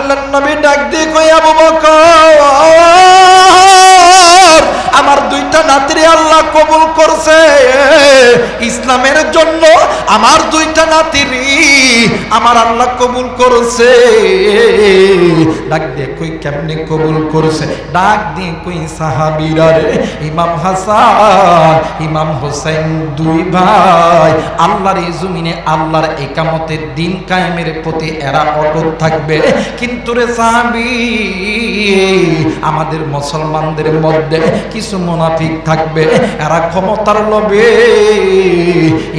আল্লাহর নবী ডাক দিয়ে কই আবু বকর, আমার দুইটা নাতিরে আল্লাহ কবুল করছে ইসলামের জন্য, আমার দুইটা নাতিরি আমার আল্লাহ কবুল করছে। ডাক দিয়ে কই কেমনে কবুল করছে? ডাক দিয়ে কই সাহাবীরা রে, ইমাম হাসান ইমাম হোসেন দুই ভাই আল্লাহর এই জমিনে আল্লাহর ইকামতের দিন কায়েমের প্রতি এরা অটল থাকবে। কিন্তু রে সাহাবী, আমাদের মুসলমানদের মধ্যে কিছু মুনাফিক থাকবে, এরা ক্ষমতার লোভে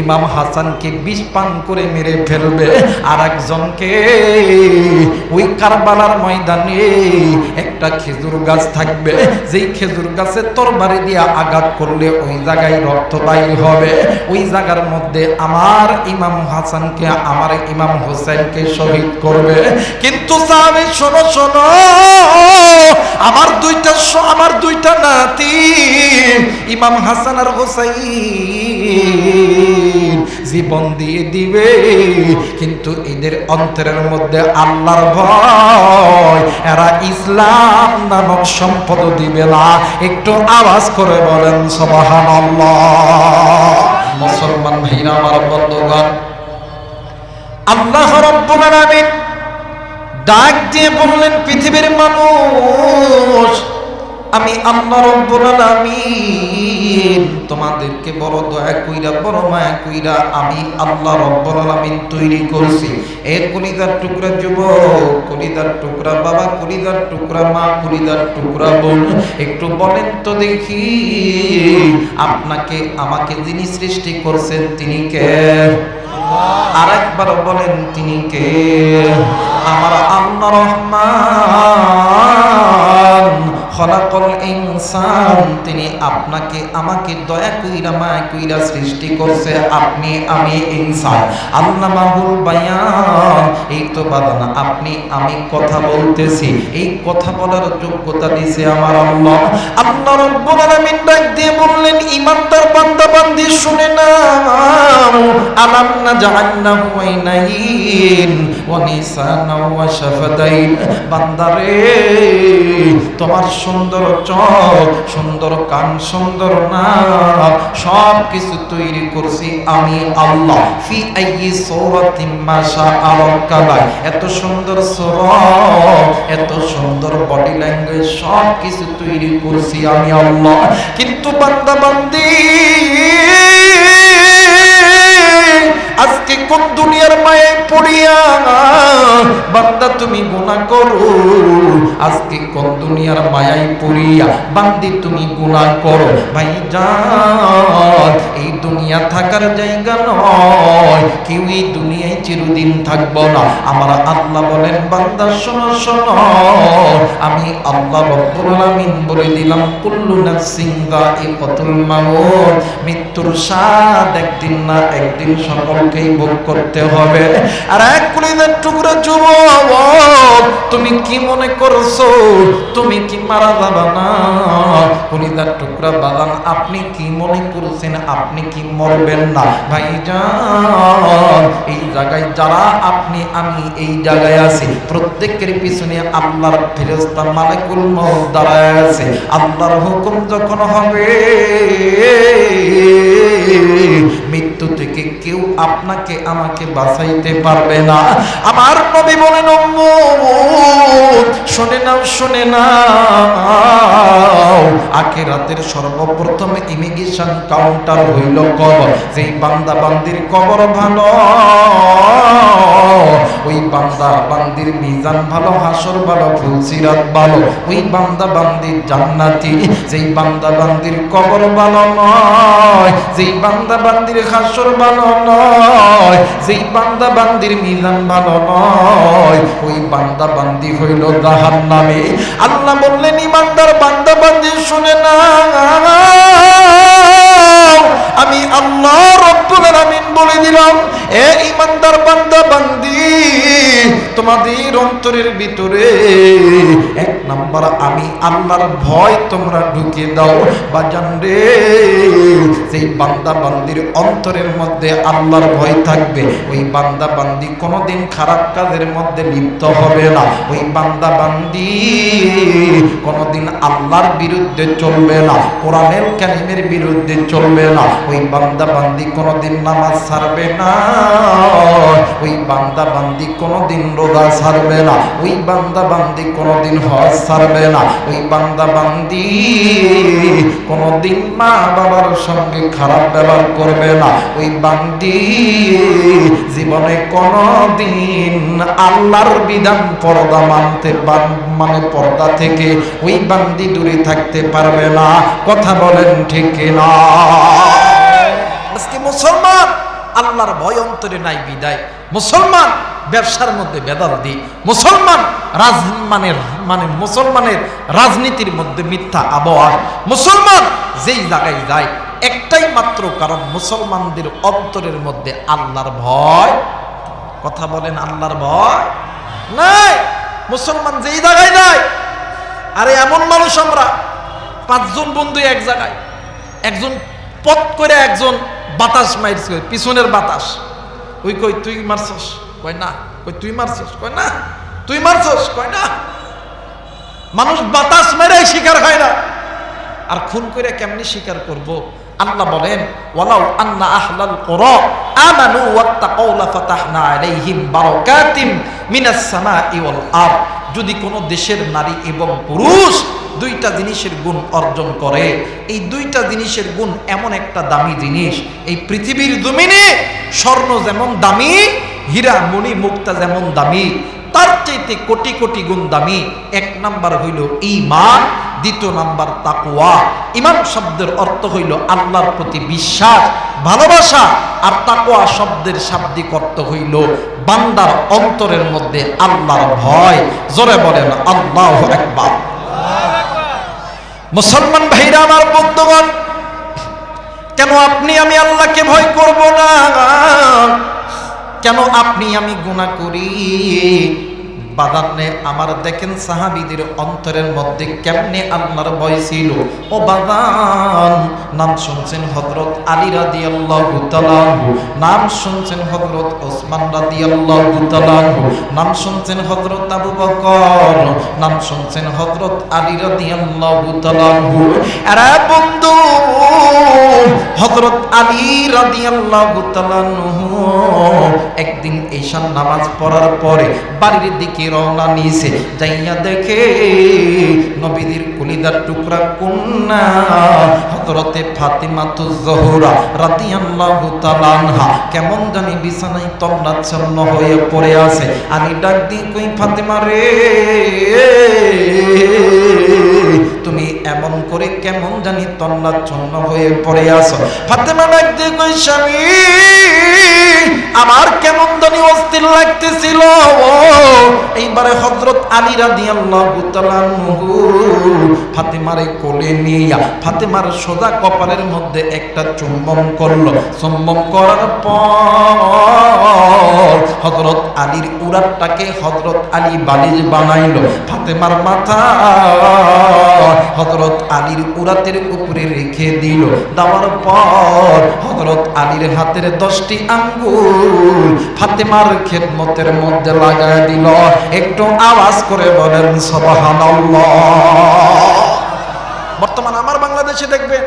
ইমাম হাসানকে বিষ পান করে মেরে ফেলবে, আর একজনকে ওই কারবালার ময়দানে একটা খেজুর গাছ থাকবে, যেই খেজুর গাছে তরবারি দিয়ে আঘাত করলে ওই জায়গায় রক্ত বাইর হবে, ওই জায়গার মধ্যে আমার ইমাম হাসানকে আমার ইমাম হোসেনকে শহীদ করবে। কিন্তু সাহাবী শোনো শোনো, আমার দুইটা নাতি ইমাম হাসান আর হোসেন জীবন দিয়ে দিবে, কিন্তু এদের অন্তরের মধ্যে আল্লাহর ভয়, এরা ইসলাম নামক সম্পদ দিবে না। একটু আওয়াজ করে বলেন সুবহানাল্লাহ। মুসলমান ভাইরা আমার বন্ধুগণ, আল্লাহ রাব্বুল আলামিন ডাক দিয়ে বললেন, পৃথিবীর মানুষ, আমি আল্লাহ রাব্বুল আলামিন তোমাদেরকে বড় দয়া কইরা বড় মায়া কইরা আমি আল্লাহ রাব্বুল আলামিন তৈরি করছি। এর কলিজার টুকরা যুবক, কলিজার টুকরা বাবা, কলিজার টুকরা মা, কলিজার টুকরা বোন, একটু বলেন তো দেখি, আপনাকে আমাকে যিনি সৃষ্টি করছেন তিনি কে? আরেকবার বলেন তিনি কে? আমার আল্লাহ রহমান খলাকল ইনসান, তিনি আপনাকে আমাকে দয়া কইরা মায়া কইরা সৃষ্টি করছে। আপনি আমি ইনসান, আল্লামাহুল বায়ান, এই তো বাদানা আপনি আমি কথা বলতেছি, এই কথা বলার যোগ্যতা দিয়েছে আমার আল্লাহ। আল্লাহ রাব্বুল আলামিন ডাক দিয়ে বললেন, ইমানদার বান্দা বান্দি শুনে নাও, আলাম নাজআলনাহু আইনাইন ওয়া লিসানাও ওয়া শাফাতাইন। বান্দারে, তোমার সুন্দর চোখ, সুন্দর কান, সুন্দর নাক, সব কিছু তৈরি করছি আমি আল্লাহ। ফি আইয়ি সূরাতিন মা শাআ রাক্কাবা, এত সুন্দর সুরত, এত সুন্দর বডি ল্যাঙ্গুয়েজ, সব কিছু তৈরি করছি আমি আল্লাহ। কিন্তু বান্দা বান্দি, আজকে কোন দুনিয়ার মায়ায় পড়িয়া বান্দা তুমি গুনাহ করো, আজকে কোন দুনিয়ার মায়ায় পড়িয়া বান্দি তুমি গুনাহ করো। ভাইজান, এই দুনিয়া থাকার জায়গা নয়, কেউ এই দুনিয়ায় চিরদিন থাকবো না। আমার আল্লাহ বলেন, বান্দা শোনো শোনো, আমি আল্লাহ রাব্বুল আলামিন বলে দিলাম, কুল্লু নাফসিন যায়িকাতুল মাউত, মৃত্যুর স্বাদ একদিন না একদিন সকলকেই ভোগ করতে হবে। আর এক কলিজার টুকরা যুবক, তুমি কি মনে করছো তুমি কি মারা যাবা না? কলিজার টুকরা বাদান, আপনি কি মনে করছেন আপনি কি মরবেন না? ভাইজান, এই জায়গায় যারা আপনি আমি এই জায়গায় আছি, প্রত্যেকের পিছনে আল্লাহর ফেরেশতা মালাকুল মউত দাঁড়ায় আছে। আল্লাহর হুকুম যখন হবে, মৃত্যু থেকে কেউ আপনাকে আমাকে বাঁচাইতে পারবে না। আমার নবী বলেন, উম্মত শুনে নাও শুনে নাও, আখিরাতের সর্বপ্রথম ইমিগ্রেশন কাউন্টার হইল কবর। যেই বান্দা বান্দির কবর ভালো, ওই বান্দা বান্দির মিজান ভালো, হাসর ভালো, ফুলসিরাত ভালো, ওই বান্দা বান্দির জান্নাতি। যেই বান্দা বান্দির কবর ভালো নয়, যেই বান্দা বান্দির হাসর ভালো নয়, যেই বান্দা বান্দির মিজান ভালো নয়, ওই বান্দা বান্দি হইল জাহান্নামী। আল্লাহ বললেন, ইমানদার বান্দা বান্দি শুনে না, আমি আল্লাহ রাব্বুল আলামিন বলে দিলাম, এ ইমানদার বান্দা বান্দি, তোমাদের অন্তরের ভিতরে এক নাম্বার আমি আল্লাহর ভয় তোমরা ঢুকিয়ে দাও। বাজান রে, সেই বান্দা বান্দির অন্তরের মধ্যে আল্লাহর ভয় থাকবে, ওই বান্দা বান্দি কোনোদিন খারাপ কাজের মধ্যে লিপ্ত হবে না। ওই বান্দা বান্দি কোনোদিন আল্লাহর বিরুদ্ধে চলবে না, কোরআনের কালিমের বিরুদ্ধে চলবে না। ওই বান্দা বান্দি কোনোদিন নামাজ ছাড়বে না, ওই বান্দা বান্দি কোনোদিন রোজা ছাড়বে না, ওই বান্দা বান্দি কোনোদিন হজ ছাড়বে না, ওই বান্দা বান্দি কোনোদিন মা বাবার সঙ্গে খারাপ ব্যবহার করবে না, ওই বান্দি জীবনে কোনোদিন আল্লাহর বিধান পর্দা মানতে মানে পর্দা থেকে ওই বান্দি দূরে থাকতে পারবে না। কথা বলেন ঠিক কিনা? আজকে মুসলমান আল্লাহর ভয় অন্তরে নাই বিদায় মুসলমান ব্যবসার মধ্যে বেদারদি, মুসলমান মুসলমানের রাজনীতির মধ্যে মিথ্যা আবহাওয়া, মুসলমান যেই জায়গায় যায় একটাই মাত্র কারণ মুসলমানদের অন্তরের মধ্যে আল্লাহর ভয়। কথা বলেন, আল্লাহর ভয় নাই। মুসলমান যেই জায়গায় যায়, আরে এমন মানুষ আমরা 5 জন বন্ধু এক জায়গায়, একজন পথ করে একজন বাতাস মারছে, পিছনের বাতাস, ওই কই তুই মারছস, কয় না, কই তুই মারছস, কয় না, তুই মারছস, কয় না। মানুষ বাতাস মেরেই শিকার হয় না, আর খুন করে কেমনি শিকার করব? আল্লাহ বলেন, ওয়ালাউ আন্না আহলাল কুরা আমানু ওয়াত্তাকাউ লাফাতাহনা আলাইহিম বারাকাতিম মিনাস সামাই ওয়াল আরদ। যদি কোনো দেশের নারী এবং পুরুষ দুইটা জিনিসের গুণ অর্জন করে, এই দুইটা জিনিসের গুণ এমন একটা দামি জিনিস, এই পৃথিবীর জমিনে স্বর্ণ যেমন দামি, হীরা মণি মুক্তা যেমন দামি, তার চাইতে কোটি কোটি গুণ দামি। 1 নাম্বার হইল ঈমান, 2 নাম্বার তাকওয়া। ঈমান শব্দের অর্থ হইল আল্লাহর প্রতি বিশ্বাস, ভালোবাসা, আর তাকওয়া শব্দের শাব্দিক অর্থ হইল বান্দার অন্তরের মধ্যে আল্লাহর ভয়। জোরে বলেন আল্লাহু আকবার। মুসলমান ভাইরা আমার, বন্ধুগণ, কেন আপনি আমি আল্লাহকে ভয় করব না? কেন আপনি আমি গুনাহ করি? বাদানে আমার দেখেন সাহাবীদের অন্তরের মধ্যে কেমনে আল্লাহর ভয় ছিল। ও বাদান, নাম শুনছেন হযরত আলী রাদিয়াল্লাহু তাআলা আনহু, নাম শুনছেন হযরত ওসমান রাদিয়াল্লাহু তাআলা আনহু, নাম শুনছেন হযরত আবু বকর, নাম শুনছেন হযরত আলী রাদিয়াল্লাহু তাআলা আনহু। আরে বন্ধু, হযরত আলী রাদিয়াল্লাহু তাআলা আনহু একদিন ঈশার নামাজ পড়ার পরে বাড়ির দিকে রওনা নিয়েছে, যাইয়া দেখে নবীদের কলিজার টুকরা কন্যা হযরতে ফাতিমাতুজ জোহরা রাদিয়াল্লাহু তাআলা আনহা কেমন জানি বিছানায় তন্নাচ্ছন্ন হয়ে পড়ে আছে। আমি ডাক দিই, কই ফাতিমা রে, তুমি এমন করে কেমন জানি তন্নাচ্ছন্ন হয়ে পড়ে আছো? ফাতিমা ডাক দিয়ে কই, স্বামী, আমার কেমন জানি অস্থির লাগতেছিল। এইবারে হযরত আলী রাদিয়াল্লাহু তাআলা আনহু ফাতিমারে কোলে নিয়া ফাতিমার সোজা কপালের মধ্যে একটা চুম্বন করলো। চুম্বন করার পর হযরত আলীর উরাতটাকে হযরত আলী বালিশ বানাইলো। ফাতিমার মাথা হযরত আলীর উরাতের উপরে রেখে দিল। দেওয়ার পর হযরত আলীর হাতের 10টি আঙ্গুল ফাতিমার খেদমতের মধ্যে লাগায় দিল। একটু আওয়াজ করে বলেন সুবহানাল্লাহ। বর্তমান আমার বাংলাদেশে দেখবেন,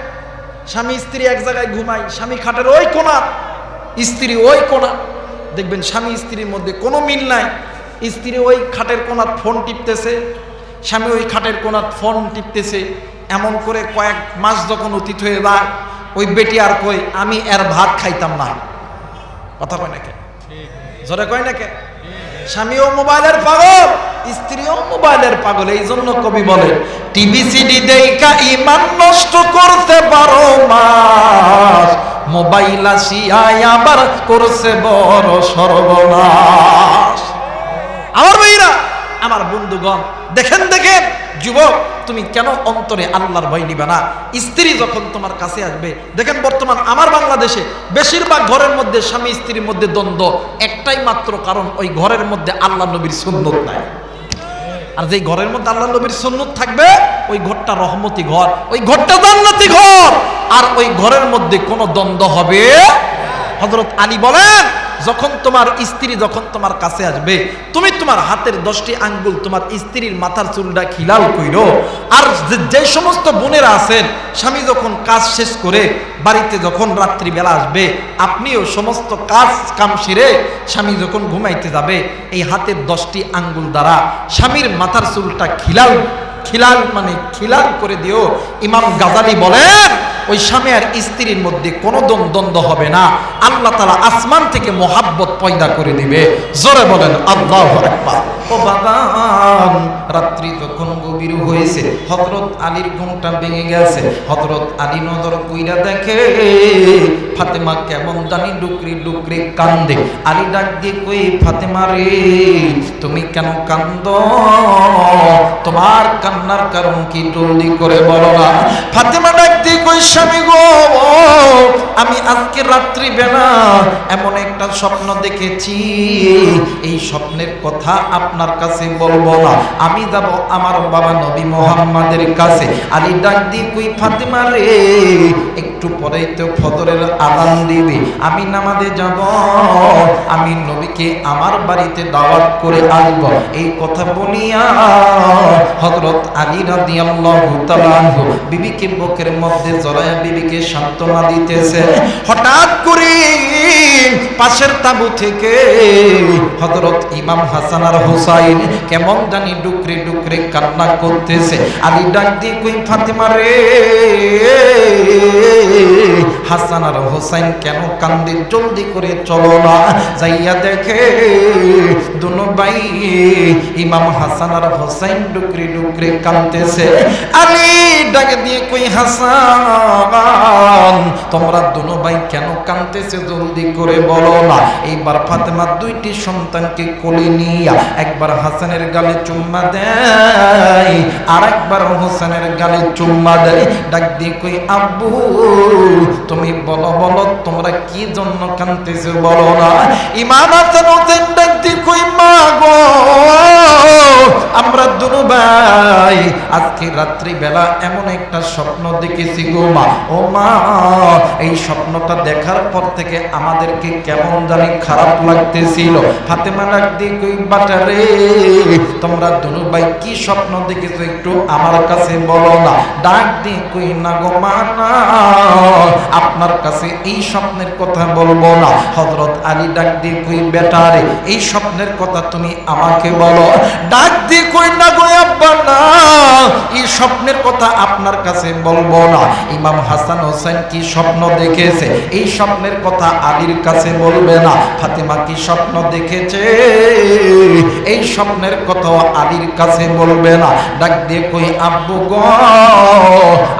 স্বামী স্ত্রী এক জায়গায় ঘুমায়, স্বামী খাটের ওই কোণা, স্ত্রী ওই কোণা। দেখবেন স্বামী স্ত্রীর মধ্যে কোনো মিল নাই। স্ত্রী ওই খাটের কোণাত ফোন টিপতেছে, স্বামী ওই খাটের কোণাত ফোন টিপতেছে। এমন করে কয়েক মাস যখন অতীত হয়ে যায়, ওই বেটি আর কই, আমি এর ভাত খাইতাম না। কথা কয় নাকি? জোরে কয় নাকি? স্বামীও মোবাইলের পাগল, স্ত্রীও মোবাইলের পাগল। এই জন্য কবি বলে, টিভি সিডি দেইকা ঈমান নষ্ট করতে 12 মাস, মোবাইল আসিয়া আবার করছে বড় সর্বনাশ। আমার ভাইরা, আমার বন্ধুগণ, দেখেন যুবক, তুমি কেন অন্তরে আল্লাহর ভয় নিবে না? স্ত্রী যখন তোমার কাছে আসবে, দেখেন বর্তমান আমার বাংলাদেশে বেশিরভাগ ঘরের মধ্যে স্বামী স্ত্রীর মধ্যে দ্বন্দ্ব একটাই মাত্র কারণ, ওই ঘরের মধ্যে আল্লাহ নবীর সুন্নত নাই। আর যেই ঘরের মধ্যে আল্লাহ নবীর সুন্নত থাকবে, ওই ঘরটা রহমতি ঘর, ওই ঘরটা জান্নাতি ঘর, আর ওই ঘরের মধ্যে কোনো দ্বন্দ্ব হবে। হযরত আলী বলেন, যখন তোমার স্ত্রী যখন তোমার কাছে আসবে, তুমি তোমার হাতের 10টি আঙ্গুল তোমার স্ত্রীর মাথার চুলটা খিলাল কইরো। আর যে সমস্ত বোনেরা আছেন, স্বামী যখন কাজ শেষ করে বাড়িতে যখন রাত্রিবেলা আসবে, আপনিও সমস্ত কাজ কাম সেরে স্বামী যখন ঘুমাইতে যাবে, এই হাতের 10টি আঙ্গুল দ্বারা স্বামীর মাথার চুলটা খিলাল করে দিও। ইমাম গাজালি বলেন, ওই স্বামী আর স্ত্রীর মধ্যে কোনো দ্বন্দ্ব হবে না, আল্লাহ তাআলা আসমান থেকে মহাব্বত পয়দা করে দিবে। জোরে বলেন আল্লাহু আকবার। ও বাবা, রাত্রি যখন গভীর হয়েছে, হযরত আলীর ঘুমটা ভেঙে গেছে। হযরত আলী নজর কইরা দেখে ফাতেমা কেমন জানি ডুকরি ডুকরি কান্দে। আলী ডাক দিয়ে কই, ফাতেমা রে, তুমি কেন কান্দো? তোমার কান্নার কারণ কি জলদি করে বলো না। ফাতেমা ডাক দিয়ে কই, স্বামী গো, আমি আজকে রাত্রি বেলা এমন একটা স্বপ্ন দেখেছি, এই স্বপ্নের কথা আপনার কাছে বলবো না, আমি যাব আমার বাবা নবী মুহাম্মাদের কাছে। আলী ডাক দিয়ে কই, ফাতেমা রে, একটু পরেই তো ফজরের আযান দিবে, আমি নামাজে যাব, আমি নবীকে আমার বাড়িতে দাওয়াত করে আসব। এই কথা বলিয়া হযরত আলী রাদিয়াল্লাহু তাআলা আনহু বিবিকে বুকের মধ্যে জড়ায়া বিবিকে সান্ত্বনা দিতেছে। হঠাৎ করে পাশের তাবু থেকে হযরত ইমাম হাসান আর হুসাইন কেমন জানি ডুকরে ডুকরে কান্না করতেছে। আলী ডাক দিয়ে কই, ফাতেমা রে, হাসান আর হুসাইন কেন কান্দে? জলদি করে চলো না, যাইয়া দেখে দুনো ভাই ইমাম হাসান আর হুসাইন ডুকরে ডুকরে কাঁদতেছে। আলী ডাক দিয়ে কই, হাসান, তোমরা দুনো ভাই কেন কাঁদতেছে? জলদি করে বলো না। এইবার ফাতেমা 2টি সন্তানকে কোলে নিয়া একবার হাসানের গালে চুম্মা দেয়, আর একবার হোসেনের গালে চুম্মা দেয়। ডাক দিয়ে কই, আব্বু, তুমি বলো তোমরা কি জন্য কাঁদতেছো বলো না। ইমাম হাসান হোসেন ডাক দিয়ে কই, মা গো, আমরা দুনো ভাই আজকে রাত্রি বেলা এমন একটা স্বপ্ন দেখেছি গো মা। ও মা, এই স্বপ্নটা দেখার পর থেকে আমাদেরকে কেমন জানি খারাপ লাগতেছিল। ফাতেমা ডাক দিয়ে কই, বাটা রে, তোমরা দুনো ভাই কি স্বপ্ন দেখেছো একটু আমার কাছে বলো না। ডাক দিয়ে কই, না গো মা, না, আপনার কাছে এই স্বপ্নের কথা বলবো না। হযরত আলী ডাক দিয়ে কই, বেটা রে, এই স্বপ্নের কথা তুমি আমাকে বলো। ডাক দিয়ে কই, না গো আব্বা, না, এই স্বপ্নের কথা আপনার কাছে বলবো না। ইমাম হাসান হোসেন কি স্বপ্ন দেখেছে, এই স্বপ্নের কথা আলীর কাছে বলবে না। ফাতেমা কি স্বপ্ন দেখেছে, এই স্বপ্নের কথা আলীর কাছে বলবে না। ডাক দিয়ে কই, আব্বু গো,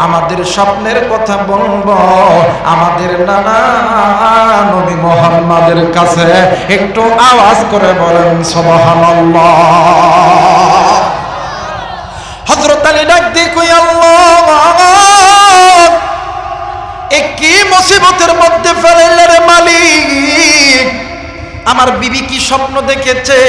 আমাদের স্বপ্নের কথা বলবো আমাদের নানা নবী মুহাম্মাদের কাছে। একটু আওয়াজ করে বলেন সুবহানাল্লাহ। হযরত আলী ডাক দিয়ে কই, আল্লাহ, কি মুসিবতের মধ্যে ফেলাইলে রে মালিক। আমার বিবি কি স্বপ্ন দেখেছে,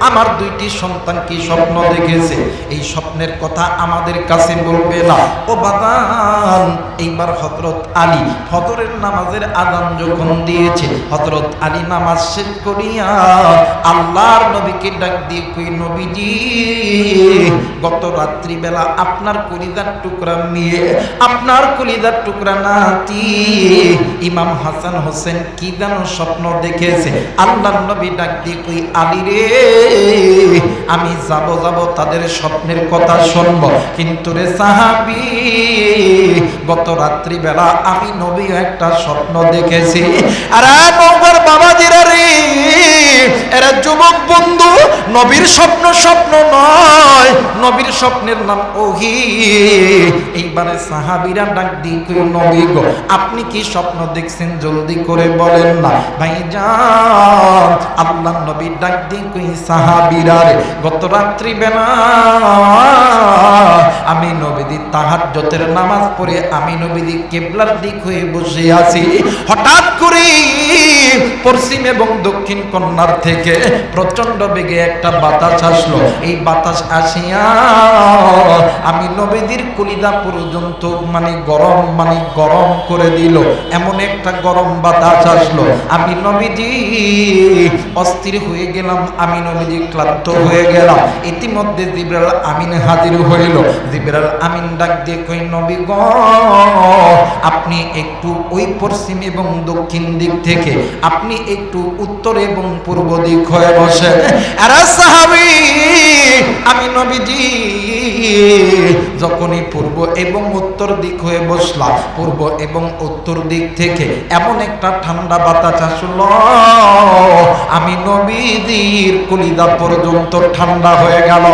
আমার 2টি সন্তান কি স্বপ্ন দেখেছে, এই স্বপ্নের কথা আমাদের কাছে বলবে না। ও বাবান, এইবার হযরত আলী ফজরের নামাজের আযান যখন দিয়েছে, হযরত আলী নামাজ শেষ করিয়া আল্লাহর নবীকে ডাক দিয়ে কই, নবীজি, গত রাত্রি বেলা আপনার কলিজার টুকরা মেয়ে, আপনার কলিজার টুকরা নাতি ইমাম হাসান হোসেন কি যেন স্বপ্ন দেখেছে। আল্লাহর নবী ডাক দিয়ে কই, আলী রে, আমি যাব তাদের স্বপ্নের কথা শুনবো, কিন্তু রে সাহাবী, গত রাত্রি বেলা আমি নবী একটা স্বপ্ন দেখেছি। আর নবীর বাবাজিরা রে, এরা যুবক বন্ধু, নবীর স্বপ্ন নয়, নয়, নবীর স্বপ্নের নাম ওহী। এইবারে সাহাবীরা ডাক দিয়ে কই নবী গো আপনি কি স্বপ্ন দেখছেন জলদি করে বলেন না। ভাইজান আল্লাহর নবী ডাক দিয়ে কই সাহাবীরা রে গত রাত্রি বেলা আমি নবীজি তাহাজ্জুদের নামাজ পড়ে আমি নবীজি কিবলার দিক হয়ে বসে আছি, হঠাৎ করে পশ্চিম এবং দক্ষিণ কর্নার থেকে প্রচন্ড বেগে একটা বাতাস আসলো। এই বাতাস আসিয়া আমি নবীজির কলিজা পর্যন্ত গরম করে দিল। এমন একটা গরম বাতাস আসলো, আমি নবীজি অস্থির হয়ে গেলাম, আমি নবীজি ক্লান্ত হয়ে গেলাম। ইতিমধ্যে জিবরাইল আমিন হাজির হইল। জিবরাইল আমিন ডাক দিয়ে কই নবী গো আপনি একটু ওই পশ্চিম এবং দক্ষিণ দিক থেকে আপনি একটু উত্তর এবং পূর্ব দিক হয়ে বসেন। আরে সাহাবী আমি নবীজি যখনই পূর্ব এবং উত্তর দিক হয়ে বসলাম, পূর্ব এবং উত্তর দিক থেকে এমন একটা ঠান্ডা বাতাস আসলো, আমি নবীজির কলিজা পর্যন্ত ঠান্ডা হয়ে গেল।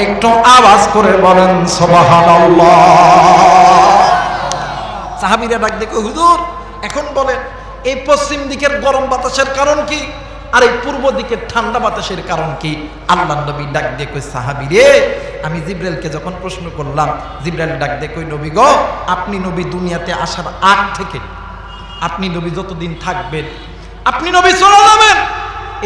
একটু আওয়াজ করে বলেন সুবহানাল্লাহ। সাহাবীরা ডাক দেখো হুজুর এখন বলেন এই পশ্চিম দিকের গরম বাতাসের কারণ কি আর এই পূর্ব দিকের ঠান্ডা বাতাসের কারণ কি? আল্লাহর নবী ডাক দিয়ে কই সাহাবী রে আমি জিবরাইলকে যখন প্রশ্ন করলাম, জিবরাইল ডাক দিয়ে কই নবী গো আপনি নবী দুনিয়াতে আসার আগ থেকে আপনি নবী যতদিন থাকবেন আপনি নবী চলে যাবেন,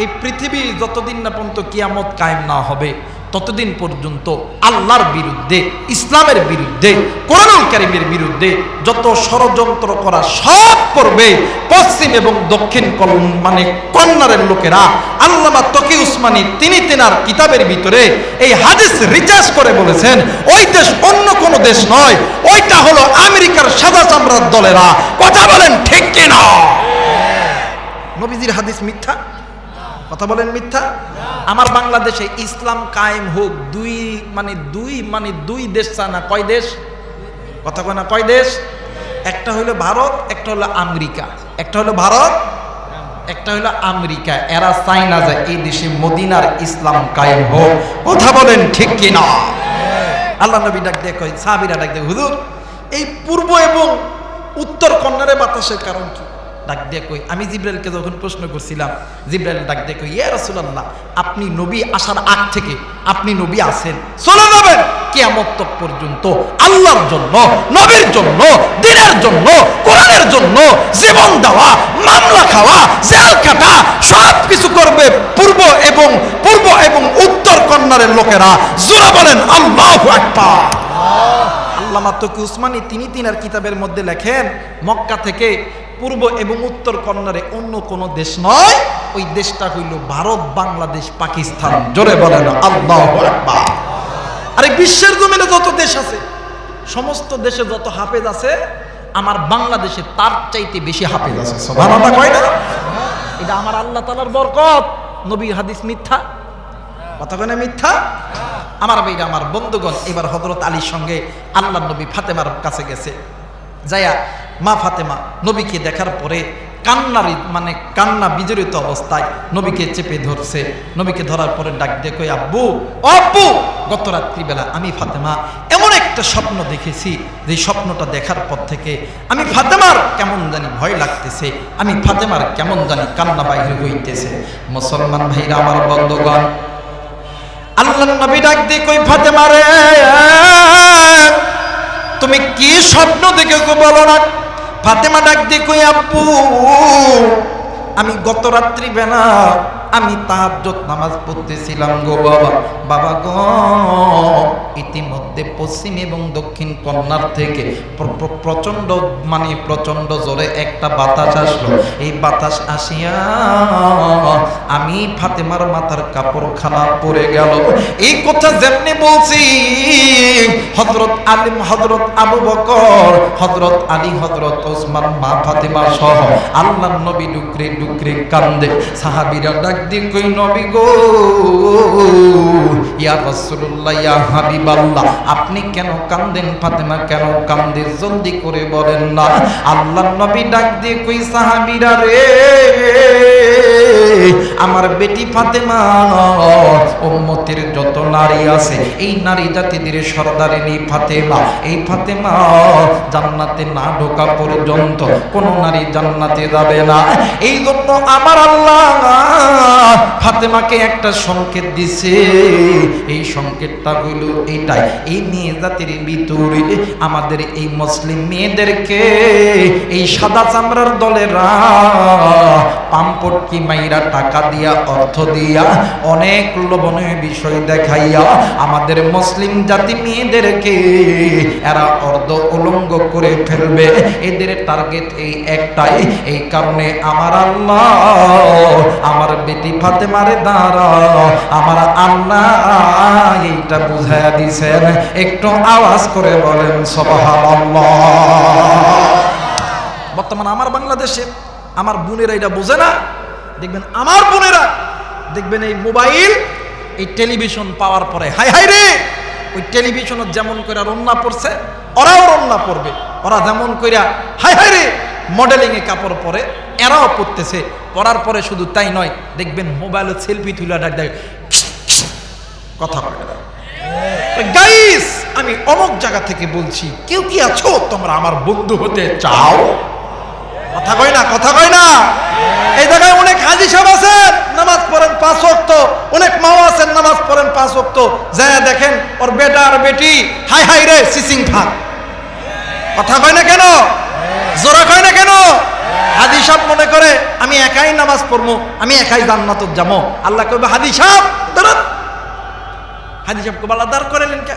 এই পৃথিবী যতদিন না পর্যন্ত কিয়ামত কায়েম না হবে ততদিন পর্যন্ত আল্লাহর বিরুদ্ধে, ইসলামের বিরুদ্ধে, কোরআনুল কারীমের বিরুদ্ধে যত ষড়যন্ত্র করা সব করবে পশ্চিম এবং দক্ষিণ কর্নারের লোকেরা। আল্লামা তকি উসমানী তিনি তেনার কিতাবের ভিতরে এই হাদিস রিসার্চ করে বলেছেন ওই দেশ অন্য কোনো দেশ নয়, ওইটা হলো আমেরিকার সাদা চামড়ার দলেরা। কথা বলেন ঠিক কিনা? নবীজির হাদিস মিথ্যা? কথা বলেন মিথ্যা? আমার বাংলাদেশে ইসলাম কায়েম হোক দুই দেশ চায় না, কয় দেশ? কথা কয় না, কয় দেশ? একটা হলো ভারত, একটা হলো আমেরিকা। একটা হলো ভারত, একটা হলো আমেরিকা। এরা চায় না যে এই দেশে মদিনার ইসলাম কায়েম হোক। কথা বলেন ঠিক কিনা? আল্লাহ নবী ডাক দিয়ে কয়, সাহাবীরা ডাক দিয়ে হুজুর এই পূর্ব এবং উত্তর কর্নারে বাতাসের কারণ কি? ডাক দিয়ে কই আমি জিবরাইলকে যখন প্রশ্ন করছিলাম, জিবরাইল ডাক দিয়ে কই ইয়া রাসূলুল্লাহ আপনি নবী আসার আগ থেকে আপনি নবী আছেন, চলে যাবেন কিয়ামত পর্যন্ত আল্লাহর জন্য, নবীর জন্য, দ্বীনের জন্য, কোরআনের জন্য জীবন দেওয়া, মামলা খাওয়া, জেল কাটা সব কিছু করবে পূর্ব এবং উত্তর কর্নারের লোকেরা। জোরে বলেন আল্লাহু আকবার। আল্লামা তকি উসমানী তিনি তিনার কিতাবের মধ্যে লেখেন মক্কা থেকে পূর্ব এবং উত্তর কর্নারে অন্য কোন দেশ নয়, ওই দেশটা হইল ভারত, বাংলাদেশ, পাকিস্তান। জোরে বলেন আল্লাহু আকবার। আরে বিশ্বের জমিনে যত দেশ আছে সমস্ত দেশে যত হাফেজ আছে আমার বাংলাদেশে তার চাইতে বেশি হাফেজ আছে। সুবহানাল্লাহ কয় না? এটা আমার আল্লাহ তাআলার বরকত। নবীর হাদিস মিথ্যা? কথা কয় না মিথ্যা? আমার ভাইরা, আমার বন্ধুগণ, এবার হযরত আলীর সঙ্গে আল্লাহর নবী ফাতেমার কাছে গেছে। যায়া মা ফাতেমা নবীকে দেখার পরে কান্না বিজড়িত অবস্থায় নবীকে চেপে ধরছে। নবীকে ধরার পরে ডাক দিয়ে কই আব্বু, ও আব্বু, গত রাত্রিবেলা আমি ফাতেমা এমন একটা স্বপ্ন দেখেছি যে স্বপ্নটা দেখার পর থেকে আমি ফাতেমার কেমন জানি ভয় লাগতেছে, আমি ফাতেমার কেমন জানি কান্না বাইরে হইতেছে। মুসলমান ভাইরা, আমার বন্ধুগণ, আল্লাহর নবী ডাক দিয়ে কই ফাতেমা রে তুমি কি স্বপ্ন দেখেছো বলো না? ফাতেমা ডাক দিয়ে কই আব্বু আমি গত রাত্রি বেলা আমি তাহাজ্জুদ নামাজ পড়তেছিলাম গো বাবা গো, ইতিমধ্যে পশ্চিম এবং দক্ষিণ কর্নার থেকে প্রচন্ড জোরে একটা বাতাস আসলো। এই বাতাস আসিয়া আমি ফাতেমার মাথার কাপড়খানা পড়ে গেল। এই কথা যেমনি বলছি হযরত আলী, হযরত আবু বকর, হযরত আলী, হযরত ওসমান, মা ফাতেমা সহ আল্লাহর নবী ডুকরে ডুকরে কান্দে। সাহাবীরা ডাক দিয়ে কই নবী গো, ইয়া রাসূলুল্লাহ, ইয়া হাবিবাল্লাহ, আপনি কেন কান্দেন? ফাতেমা কেন কান্দে? জলদি করে বলেন না। আল্লাহর নবী ডাক দিয়ে কই সাহাবীরা রে আমার বেটি ফাতেমা উম্মতের যত নারী আছে এই নারী জাতিদের সর্দারিনী ফাতেমা, এই ফাতেমা জান্নাতে না ঢোকা পর্যন্ত কোন নারী জান্নাতে যাবে না। এই জন্য আমার আল্লাহ ফাতেমাকে একটা সংকেত দিছে, এই সংকেতটা হইল এইটাই, এই মেয়ে জাতির ভিতরে আমাদের এই মুসলিম মেয়েদেরকে এই সাদা চামড়ার দলেরা পাম্পটকি মাইরা টাকা দিয়া অর্থ দিয়া অনেক লোভনীয় বিষয় দেখাইয়া আমাদের মুসলিম জাতি মেয়েদেরকে এরা অর্ধ উলঙ্গ করে ফেলবে। এদের টার্গেট এই একটাই। এই কারণে আমার আল্লাহ আমার বেটি ফাতেমারে দ্বারা আমার আল্লাহ এইটা বুঝাইয়া দিছেন। একটু আওয়াজ করে বলেন সুবহানাল্লাহ। বর্তমান আমার বাংলাদেশে আমার বোনেরা এটা বোঝে না। দেখবেন আমার বোনেরা দেখবেন এই মোবাইল এই টেলিভিশন পাওয়ার পরে হাই হাই রে, ওই টেলিভিশনে যেমন করে রন্না পড়ছে ওরাও রন্না পড়বে, ওরা যেমন কইরা হাই হাই রে মডেলিং এ কাপড় পরে এরাও পড়তেছে। পড়ার পরে শুধু তাই নয়, দেখবেন মোবাইলে সেলফি তুলে ডাক দেয় কথা বলে। গাইস আমি অমুক জায়গা থেকে বলছি, কেউ কি আছো তোমরা আমার বন্ধু হতে চাও? কথা কয় না, কথা কয় না। এই জায়গায় অনেক হাজি সাহেব আছেন নামাজ পড়েন 5 ওয়াক্ত, অনেক মা আছেন নামাজ পড়েন 5 ওয়াক্ত, যায় দেখেন ওর বেটা আর বেটি হাই হাই রে সিসিং খান। কথা কয় না কেন? জোরা কয় না কেন? হাজি সাহেব মনে করে আমি একাই নামাজ পড়বো, আমি একাই জান্নাতে যাবো। আল্লাহ কইবে হাজি সাহেব দাঁড়ান। হাজি সাহেব কইবে আল্লাহ দাঁড় করালেন কে?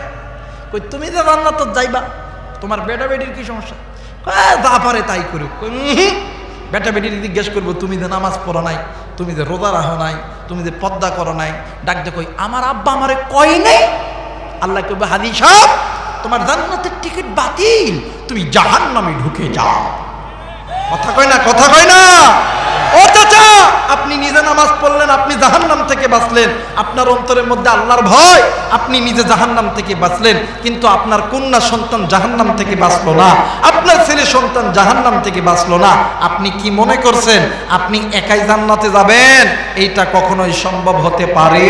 কই তুমি যে জান্নাতে যাইবা, তোমার বেটা বেটির কি সমস্যা? যা পারে তাই করুক। বেটা বেটির জিজ্ঞেস করবো তুমি যে নামাজ পড়ো নাই, তুমি যে রোজা রাখো নাই, তুমি যে পর্দা করো নাই, ডাক দে কই আমার আব্বা আমারে কয় নাই। আল্লাহ কইবে হাজি সাহেব তোমার জান্নাতের টিকিট বাতিল, তুমি জাহান্নামে ঢুকে যাও। কথা কয় না, কথা কয় না। ও চাচা আপনি নিজে নামাজ পড়লেন, আপনি জাহান্নাম থেকে বাঁচলেন, আপনার অন্তরের মধ্যে আল্লাহর ভয়, আপনি নিজে জাহান্নাম থেকে বাঁচলেন, কিন্তু আপনার কন্যা সন্তান জাহান্নাম থেকে বাঁচলো না, আপনার ছেলে সন্তান জাহান্নাম থেকে বাঁচলো না। আপনি কি মনে করছেন আপনি একাই জান্নাতে যাবেন? এইটা কখনোই সম্ভব হতে পারে?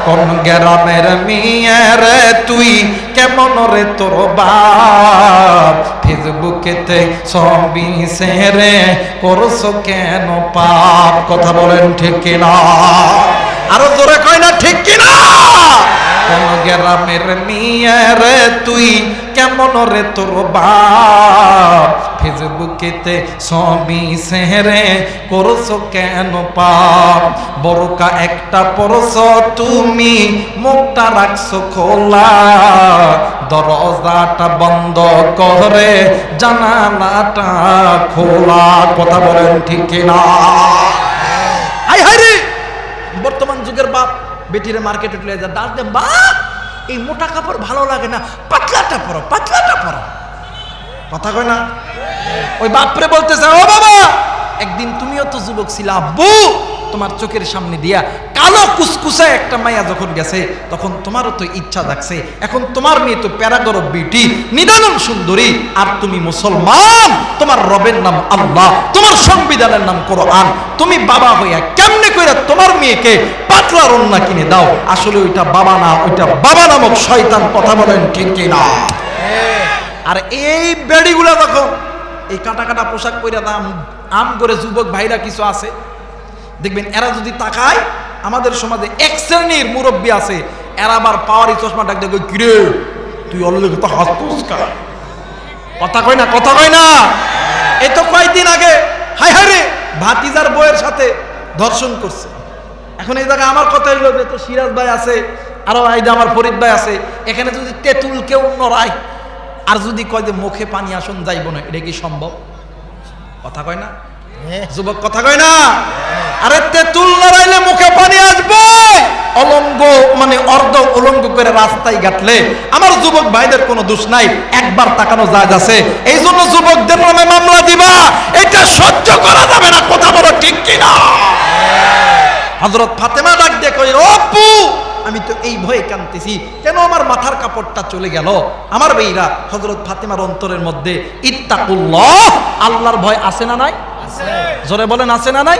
কোন গ্রামের মেয়ে রে তুই, কেমন রে তোর বাপ, ফেসবুকেতে ছবি শেয়ারে করছো কেন পাপ? কথা বলেন ঠিক কিনা? আরো জোরে কয় না ঠিক কিনা? কোন গ্রামের মেয়ে রে তুই, কেমন রে তোর বাপ, ফেসবুকেতে ছবি শেয়ারে করছো কেন পাপ? বোরকা একটা পরছো তুমি, মুখটা রাখছো খোলা, দরজাটা বন্ধ করে জানালাটা খোলা। কথা বলেন ঠিক কিনা? হাই হাই রে বর্তমান যুগের বাপ বেটিরে মার্কেটে চলে যায়, ডাক দে বাপ এই মোটা কাপড় ভালো লাগে না, পাতলাটা পরো, পাতলাটা পরো। কথা কয় না? ওই বাপরে বলতেছে ও বাবা একদিন তুমিও তো যুবক ছিলা, আব্বু তোমার চোখের সামনে দিয়া কালো কুসকুসে একটা মাইয়া যখন গেছে তখন তোমারও তো ইচ্ছা জাগছে। এখন তোমার মেয়ে তো প্যারাগরব বিউটি, নিদারুণ সুন্দরী, আর তুমি মুসলমান, তোমার রবের নাম আল্লাহ, তোমার সংবিধানের নাম কোরআন, তুমি বাবা হইয়া কেমনে কইরা তোমার মেয়েকে পাতলা রন্না কিনে দাও? আসলে ওইটা বাবা না, ওইটা বাবা নামক শয়তান। কথা বলেন ঠিক কিনা? আর এই বেডিগুলা তখন এই কাটা কাটা পোশাক পরে আম করে যুবক ভাইরা কিছু আছে দেখবেন, এরা যদি তাকায় আমাদের সমাজে এক শ্রেণীর মুরব্বী আছে, এরা আবার পাওয়ারি চশমা ডাক দেখো কিরে তুই অল্লেগে তো হাত পুস্কা। কথা কয় না, কথা কয় না। এই তো কয়েকদিন আগে হাই হাই রে ভাতিজার বউয়ের সাথে ধর্ষণ করছে। এখন এই জায়গায় আমার কথা হইল যে তো সিরাজ ভাই আছে, আরো আইদা আমার ফরিদ ভাই আছে, এখানে যদি তেঁতুল কেউ নড়ায় আর যদি কয় যে মুখে পানি আসন যাইব না, এটা কি সম্ভব? কথা কয় না যুবক, কথা কয় না। আরে তেঁতুল লড়াইলে মুখে পানি আসবে, অলঙ্গ মানে অর্ধ উলঙ্গ করে রাস্তায় গাটলে আমার যুবক ভাইদের কোনো দোষ নাই, একবার তাকানো যায় আছে। এই জন্য যুবকদের নামে মামলা দিবা, এটা সহ্য করা যাবে না। কথা বলো ঠিক কিনা? হযরত ফাতেমা ডাক দিয়ে কই ও আপু আমি তো এই ভয়ে কাঁদতেছি, কেন আমার মাথার কাপড়টা চলে গেল? আমার ভাইরা হযরত ফাতেমার অন্তরের মধ্যে ইত্তাকুল্লাহ, আল্লাহর ভয় আছে না নাই? জোরে বলেন আছে না নাই?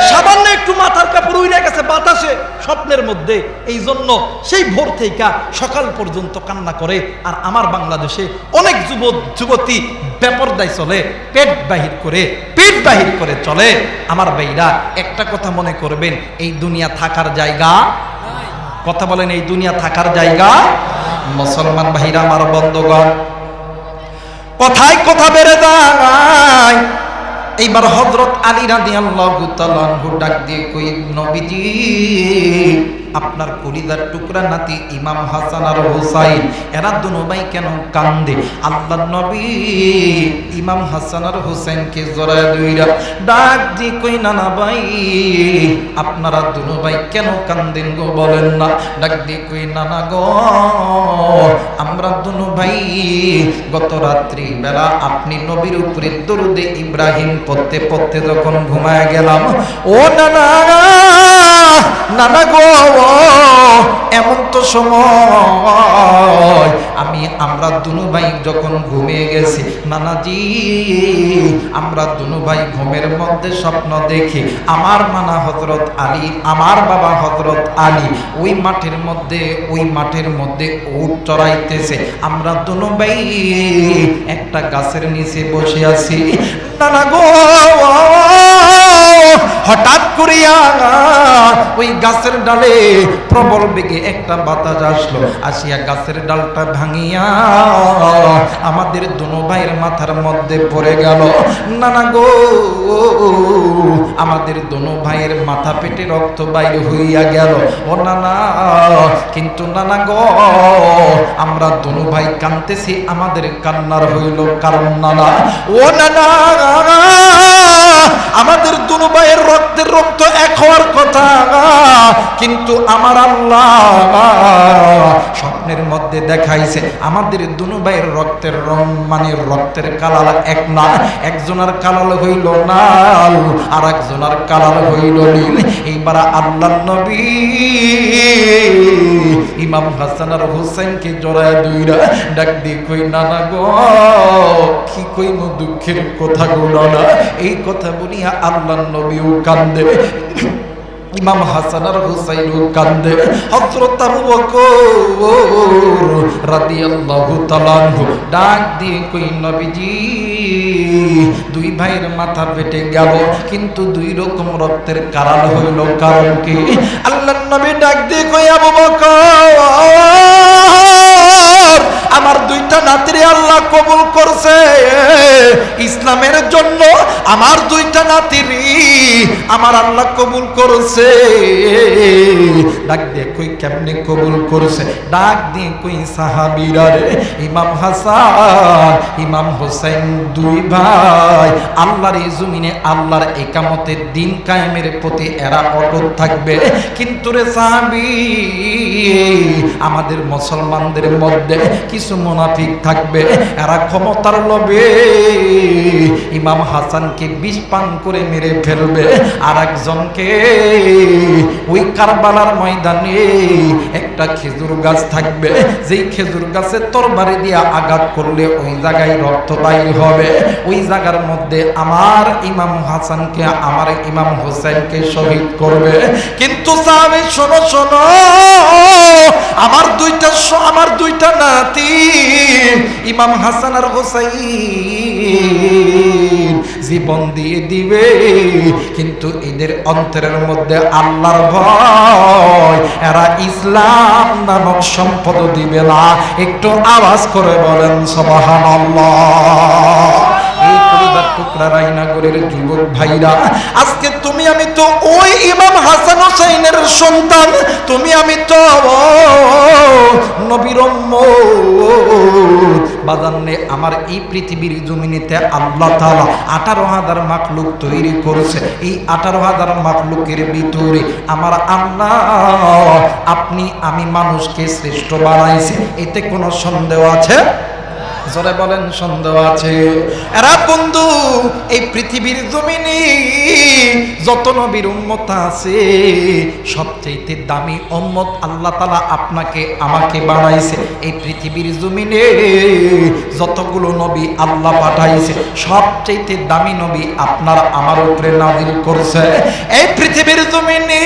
সামান্য একটু মাথার কাপড় উড়ে গেছে বাতাসে স্বপ্নের মধ্যে, এই জন্য সেই ভোর থেকে সকাল পর্যন্ত কান্না করে। আর আমার বাংলাদেশে অনেক যুবতী বেপরদায় চলে, পেট বাহির করে চলে। আমার ভাইরা একটা কথা মনে করবেন, এই দুনিয়া থাকার জায়গা, কথা বলেন, এই দুনিয়া থাকার জায়গা। মুসলমান ভাইরা আমার বন্ধুগণ, কথায় কথা বেড়ে যায়। এইবার হযরত আলী রাদিয়াল্লাহু তাআলা আনহু ডাক দিয়ে কই, নবীজি আপনার কলিজার টুকরা নাতি ইমাম হাসান আর হুসাইন এরা দুনো ভাই কেন কান্দে? আল্লাহর নবী ইমাম হাসান আর হুসাইনকে জড়ায় ধইরা ডাক দিয়ে কই, নানা ভাই আপনারা দুনো ভাই কেন কান্দেন গো বলেন না? ডাক দিয়ে কই, নানা গো আমরা দুনো ভাই গত রাত্রি বেলা আপনি নবীর উপরে দরুদে ইব্রাহিম পড়তে পড়তে যখন ঘুমায় গেলাম, ও নানা নানা গো এমন তো সময় আমরা দুনো ভাই যখন ঘুমিয়ে গেছি, নানাজি আমরা দুনো ভাই ঘুমের মধ্যে স্বপ্ন দেখি আমার নানা হযরত আলী, আমার বাবা হযরত আলী ওই মাঠের মধ্যে উট চড়াইতেছে। আমরা দুনো ভাই একটা গাছের নিচে বসে আছি। নানা গো হঠাৎ করিয়া ওই গাছের ডালে প্রবল বেগে একটা বাতাস আসলো, আসিয়া গাছের ডালটা ভাঙিয়া আমাদের দুনো ভাইয়ের মাথার মধ্যে পড়ে গেল। নানা গো আমাদের দুনো ভাইয়ের মাথা পেটে রক্ত বাইরে হইয়া গেল। ও নানা, কিন্তু নানা গো আমরা দুনো ভাই কাঁদতেছি, আমাদের কান্নার হইল কারণ নানা, ও নানা আমাদের দুনো ভাইয়ের রক্তের রক্ত এক হওয়ার কথা, কিন্তু আমার আল্লাহ স্বপ্নের মধ্যে দেখাইছে আমাদের দুনো ভাইয়ের রক্তের রং মানে রক্তের কালার এক না, একজনের কালার হইল লাল আর একজনের কালার হইল নীল। এইবার আল্লাহর নবী ইমাম হাসান আর হুসাইনকে জড়ায় দুইরা ডাক দিয়ে কই, নানা গো কি কইম দুঃখের কথা গো নানা। এই কথা বলিয়া আল্লাহর নবীও কান্দে, ইমাম হাসান আর হুসাইনও কান্দে। হযরত আবু বকর রাদিয়াল্লাহু তাআলা আনহু ডাক দিয়ে কই, নবীজি দুই ভাইয়ের মাথা ফেটে গেল, কিন্তু দুই রকম রক্তের কারণ হইল, কারণ কি? আল্লাহর নবী ডাক দিয়ে কই, আবু বকর আমার দুইটা নাতিরে আল্লাহ কবুল করছে ইসলামের জন্য, আমার দুইটা নাতিরি আমার আল্লাহ কবুল করছে। ডাক দিয়ে কই, কেমনে কবুল করছে? ডাক দিয়ে কই, সাহাবীরা রে ইমাম হাসান ইমাম হোসেন দুই ভাই আল্লাহর এই জমিনে আল্লাহর ইকামতের দিন কায়েমের প্রতি এরা অটুট থাকবে, কিন্তু রে সাহাবী আমাদের মুসলমানদের মধ্যে কিছু মুনাফিক থাকবে, এরা ক্ষমতার লোভে ইমাম হাসানকে বিষ পান করে মেরে ফেলবে, আর একজনকে ওই কারবালার ময়দানে একটা খেজুর গাছ থাকবে, যেই খেজুর গাছে তরবারি দিয়ে আঘাত করলে ওই জায়গায় রক্ত বাইর হবে, ওই জায়গার মধ্যে আমার ইমাম হাসানকে আমার ইমাম হোসেনকে শহীদ করবে। কিন্তু সাহাবী শোনো শোনো, আমার দুইটা নাতি ইমাম হাসান আর হোসেন জীবন দিয়ে দিবে, কিন্তু এদের অন্তরের মধ্যে আল্লাহর ভয়, এরা ইসলাম নামক সম্পদ দিবে না। একটু আওয়াজ করে বলেন সুবহানাল্লাহ। এই পরিবার টুকরা রায়নগরের যুবক ভাইরা, আজকে তুমি আমি তো ওই ইমাম হাসান হোসেনের সন্তান, তুমি আমি তো নবীর উম্মত। বাজানে আমার এই পৃথিবীর জমিনেতে আল্লাহ তাআলা 18,000 মাখলুক তৈরি করেছে, এই 18,000 মাখলুকের ভিতরে আমার আল্লাহ আপনি আমি মানুষকে শ্রেষ্ঠ বানাইছে, এতে কোনো সন্দেহ আছে? জোরে বলেন সন্দেহ আছে? এরা বন্ধু এই পৃথিবীর জমিনে যত নবীর উম্মত আছে সবচেয়ে দামি উম্মত আল্লাহ তাআলা আপনাকে আমাকে বানাইছে, এই পৃথিবীর জমিনে যতগুলো নবী আল্লাহ পাঠাইছে সবচেয়ে দামি নবী আপনার আমার উপরে নাযিল করছে। এই পৃথিবীর জমিনে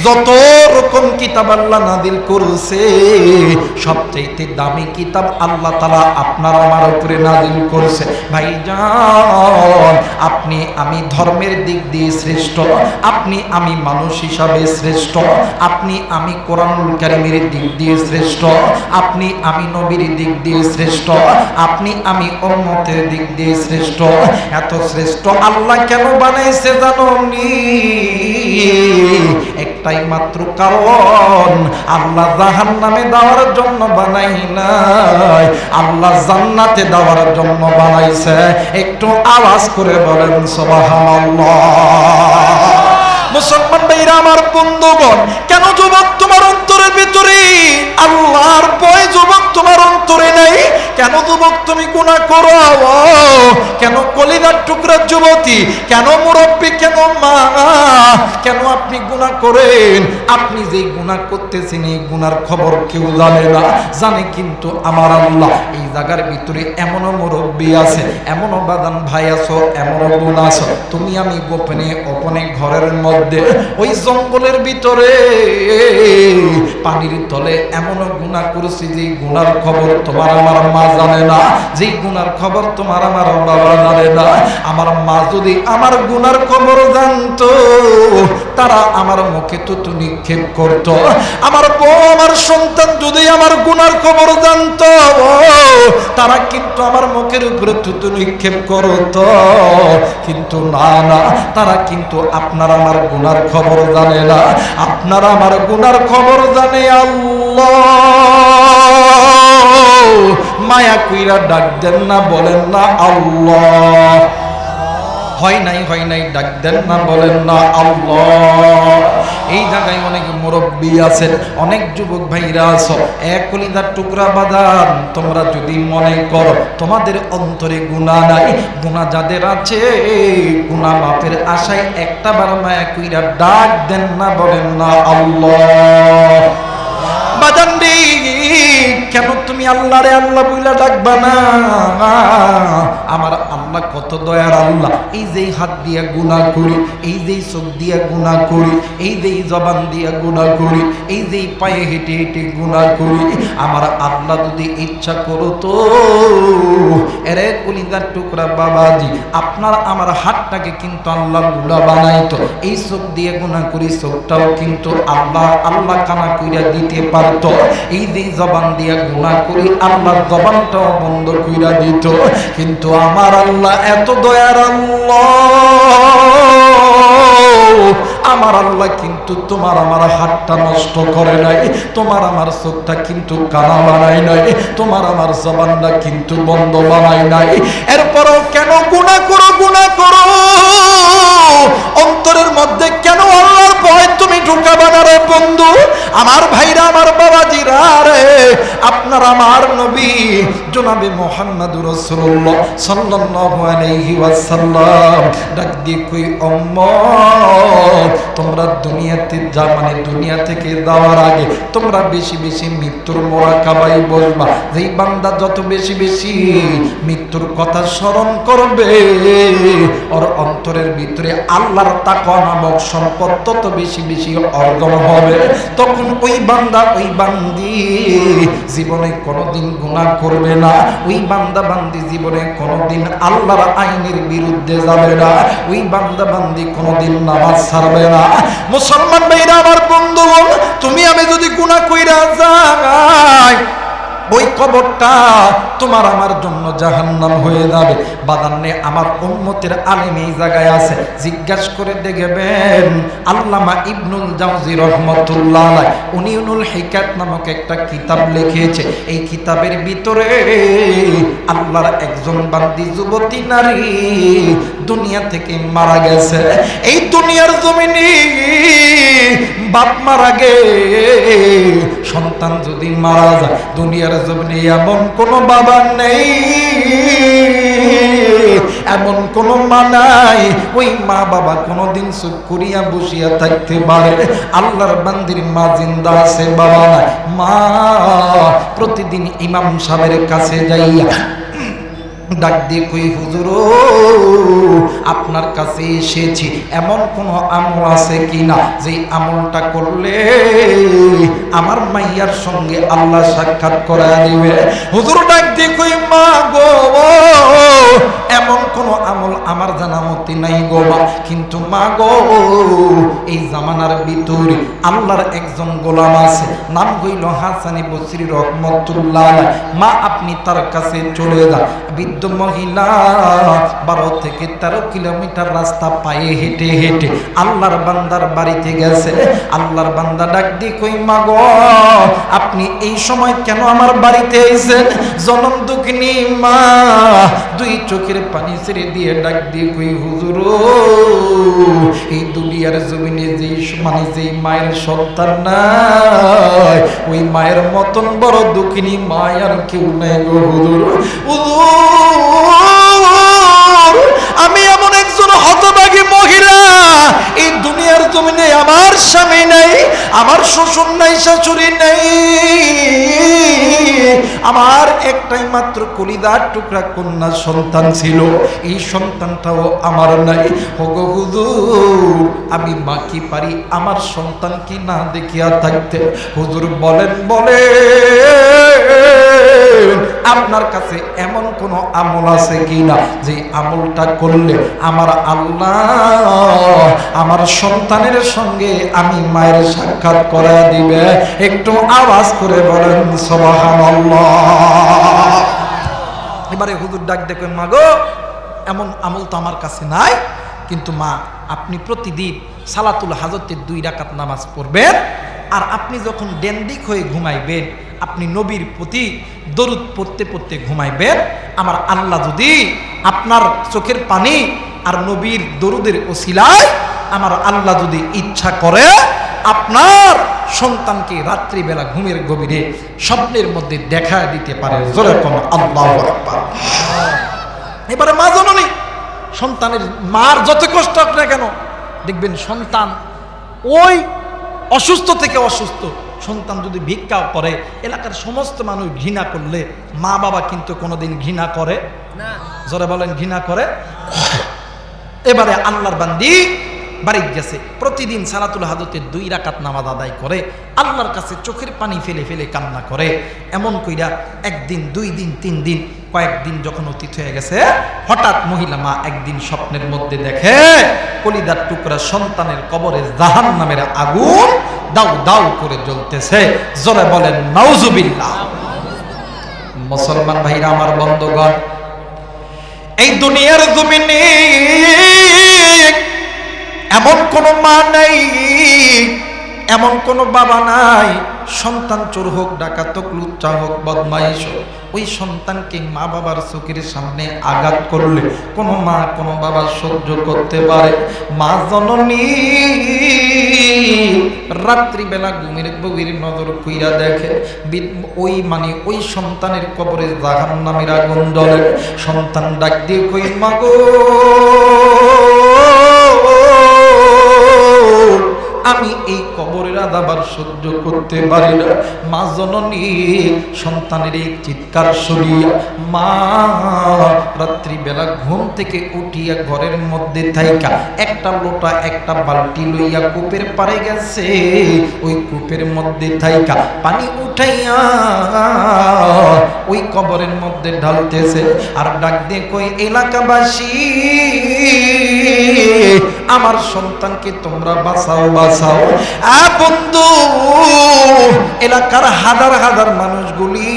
যত রকম কিতাব আল্লাহ নাযিল করছে সবচেয়ে দামি কিতাব আল্লাহ তাআলা আপনার আমার উপরে নাযিল করছে। ভাইজান, আপনি আমি ধর্মের দিক দিয়ে শ্রেষ্ঠ, আপনি আমি মানুষ হিসাবে শ্রেষ্ঠ, আপনি আমি কোরআনুল কারীমের দিক দিয়ে শ্রেষ্ঠ, আপনি আমি নবীর দিক দিয়ে শ্রেষ্ঠ, আপনি আমি উম্মতের দিক দিয়ে শ্রেষ্ঠ। এত শ্রেষ্ঠ আল্লাহ কেন বানাইছে জানোনি? একটাই মাত্র কারণ, আল্লাহ জাহান্নামে দেওয়ার জন্য বানাই নাই, আল্লাহ জান্নাতে দেওয়ার জন্য বানাইছে। একটু আওয়াজ করে বলেন সুবহানাল্লাহ। মুসলমান ভাইরা আমার, বন্ধুগণ, কেন যুবক তোমার অন্তরের ভিতরে আল্লাহর ভয় যুবক তোমার অন্তরে নেই? কেন যুবক তুমি গুনাহ করো? কেন কলিজার টুকরা যুবতী, কেন মুরব্বী, কেন মা, কেন আপনি গুনাহ করেন? আপনি যে গুনাহ করতেছেন এই গুনার খবর কেউ জানে না, জানে কিন্তু আমার আল্লাহ। এই জায়গার ভিতরে এমনও মুরব্বী আছে, এমনও বাদান ভাই আছো, এমনও বোন আছো, তুমি আমি গোপনে অপনে ঘরের মধ্যে ওই জঙ্গলের ভিতরে পানির তলে এমনও গুনাহ করেছি যে গুনার খবর তোমার আমার মা জানে না, যে গুনার খবর তোমার আমার বাবা জানে না। আমার মা যদি আমার গুনার খবর জানতো তারা আমার মুখে থুতু নিক্ষেপ করত। আমার বউ আমার সন্তান যদি আমার গুনার খবর জানতো তারা কিন্তু আমার মুখের উপরে থুতু নিক্ষেপ করত। কিন্তু না না, তারা কিন্তু আপনার আমার গুনার খবর জানে না, আপনার আমার গুনার খবর জানে আল্লাহ। মায়া কইরা ডাক দেন না, বলেন না আল্লাহ। হয় নাই ডাক দেন না, বলেন না আল্লাহ। এই জায়গায় অনেক মুরব্বী আছেন, অনেক যুবক ভাইরা আছো, এক কলিজার টুকরা বাদান, তোমরা যদি মনে করো তোমাদের অন্তরে গুনাহ নাই, গুনাহ যাদের আছে গুনাহ মাপের আশায় একটা বার মায়া কইরা ডাক দেন না, বলেন না আল্লাহ। বাদান রে, কেন তুমি আল্লাহরে আল্লাহ বইলা ডাকবা না? আমার আল্লাহ কত দয়ার আল্লাহ। এই যে হাত দিয়া গুনাহ করি, এই যে চোখ দিয়া গুনাহ করি, এই যে জবান দিয়া গুনাহ করি, এই যে পায়ে হেঁটে হেঁটে গুনাহ করি, আমার আল্লাহ যদি ইচ্ছা করতো এরে কলিজার টুকরা বাবাজি আপনার আমার হাতটাকে কিন্তু আল্লাহ লুলা বানাইতো। এই চোখ দিয়ে গুনাহ করি, চোখটাও কিন্তু আল্লাহ আল্লাহ কানা কইরা দিতে পারতো। এই যে জবান দিয়া গুনাহ করি, আল্লাহ জবানটাও বন্ধ কইরা দিত। কিন্তু আমার আল্লাহ এত দয়ার আল্লাহ, আমার আল্লাহ কিন্তু তোমার আমার হাতটা নষ্ট করে নাই, তোমার আমার চোখটা কিন্তু কানা বানাই নাই, তোমার আমার জবানটা কিন্তু বন্ধ বানাই নাই। এরপরও কেন গুনাহ করো, গুনাহ করো অন্তরের মধ্যে? কেন আল্লাহর ভয় তুমি ঢুকাবা না রে বন্ধু? আমার ভাইরা, আমার বাবাজিরা রে, আপনার আমার নবী জনাবে মুহাম্মদুর রাসূলুল্লাহ সাল্লাল্লাহু আলাইহি ওয়াসাল্লাম ডাক দিয়ে কই, উম্মত তোমরা দুনিয়াতে যা মানে দুনিয়া থেকে যাওয়ার আগে তোমরা বেশি বেশি মৃত্যুর মুরাকাবায় বসবা। যেই বান্দা যত বেশি বেশি মৃত্যুর কথা স্মরণ করবে ওর অন্তরের ভিতরে আল্লাহর তাকওয়া নামক সম্পদ তত বেশি বেশি অর্জন হবে। তখন ওই বান্দা ওই বান্দি জীবনে কোনোদিন গুনাহ করবে না, ওই বান্দা বান্দি জীবনে কোনোদিন আল্লাহর আইনের বিরুদ্ধে যাবে না, ওই বান্দা বান্দি কোনোদিন নামাজ ছাড়বে না। মুসলমান ভাইরা আমার, বন্ধুগণ, তুমি আমি যদি গুনাহ কইরা যাই ওই কবরটা তোমার আমার জন্য জাহান্নাম হয়ে যাবে। বাদান্নে আমার উম্মতের আলেম এই জায়গায় আছে, জিজ্ঞাসা করে দেখবেন। আল্লামা ইবনুল জাওজি রহমাতুল্লাহ আলাইহি উনি উনুল হিকায়াত নামক একটা কিতাব লিখেছে। এই কিতাবের ভিতরে আল্লাহর একজন বান্দি যুবতী নারী দুনিয়া থেকে মারা গেছে। এই দুনিয়ার জমিনে বাপ মারা গে, সন্তান যদি মারা যায়, দুনিয়ার জমিনে এমন কোন বাবা নেই এমন কোন মা নাই ওই মা বাবা কোনদিন চুপ করিয়া বসিয়া থাকতে পারে। আল্লাহর বান্দির মা জিন্দা আছে, বাবা নাই। মা প্রতিদিন ইমাম সাহেবের কাছে যাইয়া ডাক দিয়ে কই, হুজুর আপনার কাছে এসেছি, এমন কোন আমল আছে কিনা যে আমলটা করলে আমার মাইয়ার সঙ্গে আল্লাহ সাক্ষাৎ করায় দিবে। হুজুর ডাক দিয়ে কই, মা গো এমন কোন আমল আমার জানা মতে নাই গো মা, কিন্তু মা গো এই জামানার ভিতরে আল্লাহর একজন গোলাম আছে, নাম হইল হাসান বসরি রহমতুল্লাহ আলাইহি। মা আপনি তার কাছে চলে যান। বৃদ্ধ মহিলা 12 থেকে 13 কিলোমিটার রাস্তা পায়ে হেঁটে হেঁটে আল্লাহর বান্দার বাড়িতে গেছে। আল্লাহর বান্দা ডাক দিয়ে কই, মা গো আপনি এই সময় কেন আমার বাড়িতে এসেছেন? জনম দুঃখিনী মা দুই চোখের পানি ছেড়ে দিয়ে ডাক দিয়ে কই, হুজুর এই দুনিয়ার জমিনে যেই মায়ের সন্তান নাই, ওই মায়ের মতন বড় দুঃখিনী মা আর কেউ নাই গো হুজুর। আমি এমন একজন হতভাগী মহিলা, এই দুনিয়ার জমিনে আমার স্বামী নাই, আমার শ্বশুর নাই, শাশুড়ি নাই, আমার একটাই মাত্র কলিজার টুকরা কন্যা সন্তান ছিল, এই সন্তানটাও আমার নাই। ওগো হুজুর আমি মা কি পারি আমার সন্তান কি না দেখিয়া থাকতে? হুজুর বলেন আপনার কাছে এমন কোন আমল আছে কিনা যে আমলটা করলে আমার আল্লাহ আমার সন্তানের সঙ্গে আমি মায়ের সাক্ষাৎ করায় দিবে? একটু আওয়াজ করে বলেন সুবহানাল্লাহ। এবারে হুজুর ডাক দেখেন, মা গো এমন আমল তো আমার কাছে নাই, কিন্তু মা আপনি প্রতিদিন সালাতুল হাজতের 2 রাকাত নামাজ পড়বেন, আর আপনি যখন ডেন্ডিক হয়ে ঘুমাইবেন আপনি নবীর প্রতি দরুদ পড়তে পড়তে ঘুমাইবেন। আমার আল্লাহ যদি আপনার চোখের পানি আর নবীর দরুদের ওসিলায় আমার আল্লাহ যদি ইচ্ছা করে আপনার সন্তানকে রাত্রিবেলা ঘুমের গভীরে স্বপ্নের মধ্যে দেখা দিতে পারে। জোরে কোন আল্লাহু আকবার। এবারে মা জননী সন্তানের মার যত কষ্ট হোক না কেন, দেখবেন সন্তান ওই অসুস্থ থেকে অসুস্থ, সন্তান যদি ভিক্ষাও করে এলাকার সমস্ত মানুষ ঘৃণা করলে মা বাবা কিন্তু কোনোদিন ঘৃণা করে না। জোরে বলেন ঘৃণা করে। এবারে আল্লাহর বান্দি বাড়ি গেছে, প্রতিদিন সালাতুল হাজতের 2 রাকাত নামাজ আদায় করে, আল্লাহর কাছে চোখের পানি ফেলে ফেলে কান্না করে। এমন কইরা 1 দিন 2 দিন 3 দিন কয়েকদিন যখন অতীত হয়ে গেছে, হঠাৎ মহিলা মা একদিন স্বপ্নের মধ্যে দেখে কলিজার টুকরা সন্তানের কবরে জাহান্নামের আগুন দাউ দাউ করে জ্বলতেছে। জোরে বলেন নাউজুবিল্লাহ। মুসলমান ভাইরা আমার বন্ধুগণ, এই দুনিয়ার জমিনে এমন কোন মা নাই, এমন কোন বাবা নাই, সন্তান চোর হোক, ডাকাত হোক, লুচ্চা হোক, বদমাইশ হোক, ওই সন্তানকে মা বাবার চোখের সামনে আঘাত করলে কোন মা কোন বাবা সহ্য করতে পারে? মা জননী রাত্রিবেলা ঘুমের গভীর নজর কইরা দেখে ওই সন্তানের কবরে জাহান্নামের আগুন জ্বলে। সন্তান ডাক দিয়ে কই, মা গো আমি এই কবরের আযাব সহ্য করতে পারি না। মা জননী সন্তানের এই চিৎকার শুনিয়া মা রাত্রিবেলা ঘুম থেকে উঠিয়া ঘরের মধ্যে থাইকা একটা লোটা একটা বালতি লইয়া কূপের পাড়ে গেছে। ওই কূপের মধ্যে থাইকা পানি উঠাইয়া ওই কবরের মধ্যে ঢালতেছে আর ডাক দিয়ে কই, এলাকাবাসী আমার সন্তানকে তোমরা বাঁচাও বাঁচাও। বন্ধু এলাকার হাজার হাজার মানুষগুলি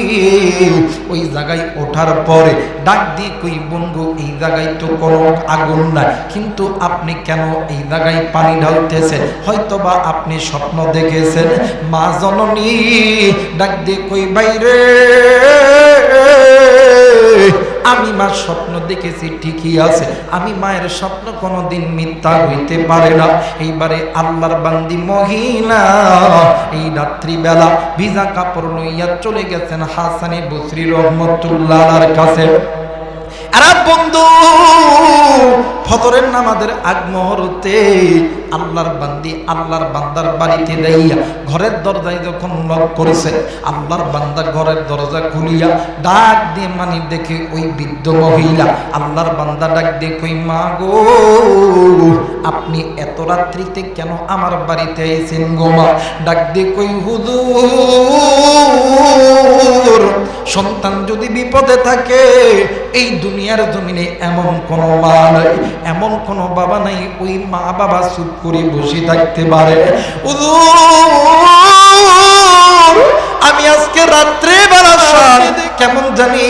ওই জায়গায় ওঠার পরে ডাক দিয়ে কই, বন্ধু এই জায়গায় তো কোনো আগুন নাই, কিন্তু আপনি কেন এই জায়গায় পানি ঢালতেছেন? হয়তোবা আপনি স্বপ্ন দেখেছেন। মা জননী ডাক দিয়ে কই, বাইরে আমি মার স্বপ্ন দেখেছি ঠিকই আছে, আমি মায়ের স্বপ্ন কোনোদিন মিথ্যা হইতে পারে না। এইবারে আল্লাহর বান্দি মহিলা এই রাত্রিবেলা ভিজা কাপড় লইয়া চলে গেছেন হাসান বসরি রহমতুল্লাহর কাছে। আরে বন্ধু, ফজরের নামাজের আগ মুহূর্তে আল্লাহর বান্দি আল্লাহর বান্দার বাড়িতে যাইয়া ঘরের দরজায় যখন নক করেছে, আল্লাহর বান্দা ঘরের দরজা খুলিয়া ডাক দিয়ে মানে দেখে ওই বৃদ্ধ মহিলা। আল্লাহর বান্দা ডাক দিয়ে কই, মা গো, আপনি এত রাত্রিতে কেন আমার বাড়িতে আইছেন গো মা? ডাক দিয়ে কই, হুজুর, সন্তান যদি বিপদে থাকে এই দুনিয়ার জমিনে এমন কোন মা নাই, এমন কোন বাবা নাই ওই মা বাবা চুপ করে বসে থাকতে পারে। হুজুর, আমি আজকে রাত্রে বেলা কেমন জানি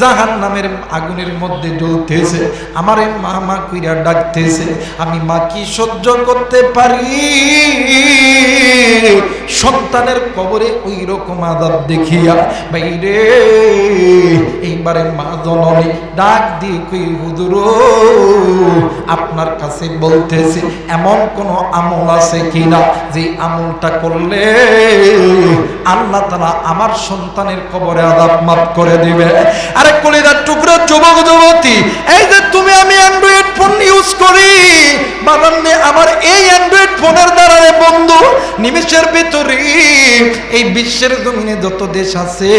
জাহান্নামের আগুনের মধ্যে জ্বলতেছে, আমারে মা মা কইরা ডাকতেছে, আমি মা কি সহ্য করতে পারি? সন্তানের কবরে ওই রকম আযাব দেখিয়া বাইরে এইবারে মা জননী ডাক দিয়ে কই, হুজুর, আপনার কাছে বলতেছি এমন কোন আমল আছে কিনা যে আমলটা করলে আল্লাহ তাআলা আমার সন্তানের কবরে আযাব মাফ করে দিবে? আরে কলিজার টুকরা যুবক যুবতী, এই যে তুমি আমি অ্যান্ড্রয়েড ফোন ইউজ করি, বাবান্নে আমার এই অ্যান্ড্রয়েড ফোনের দ্বারা রে বন্ধু নিমেষের ভিতরে এই বিশ্বের জমিনে যত দেশ আছে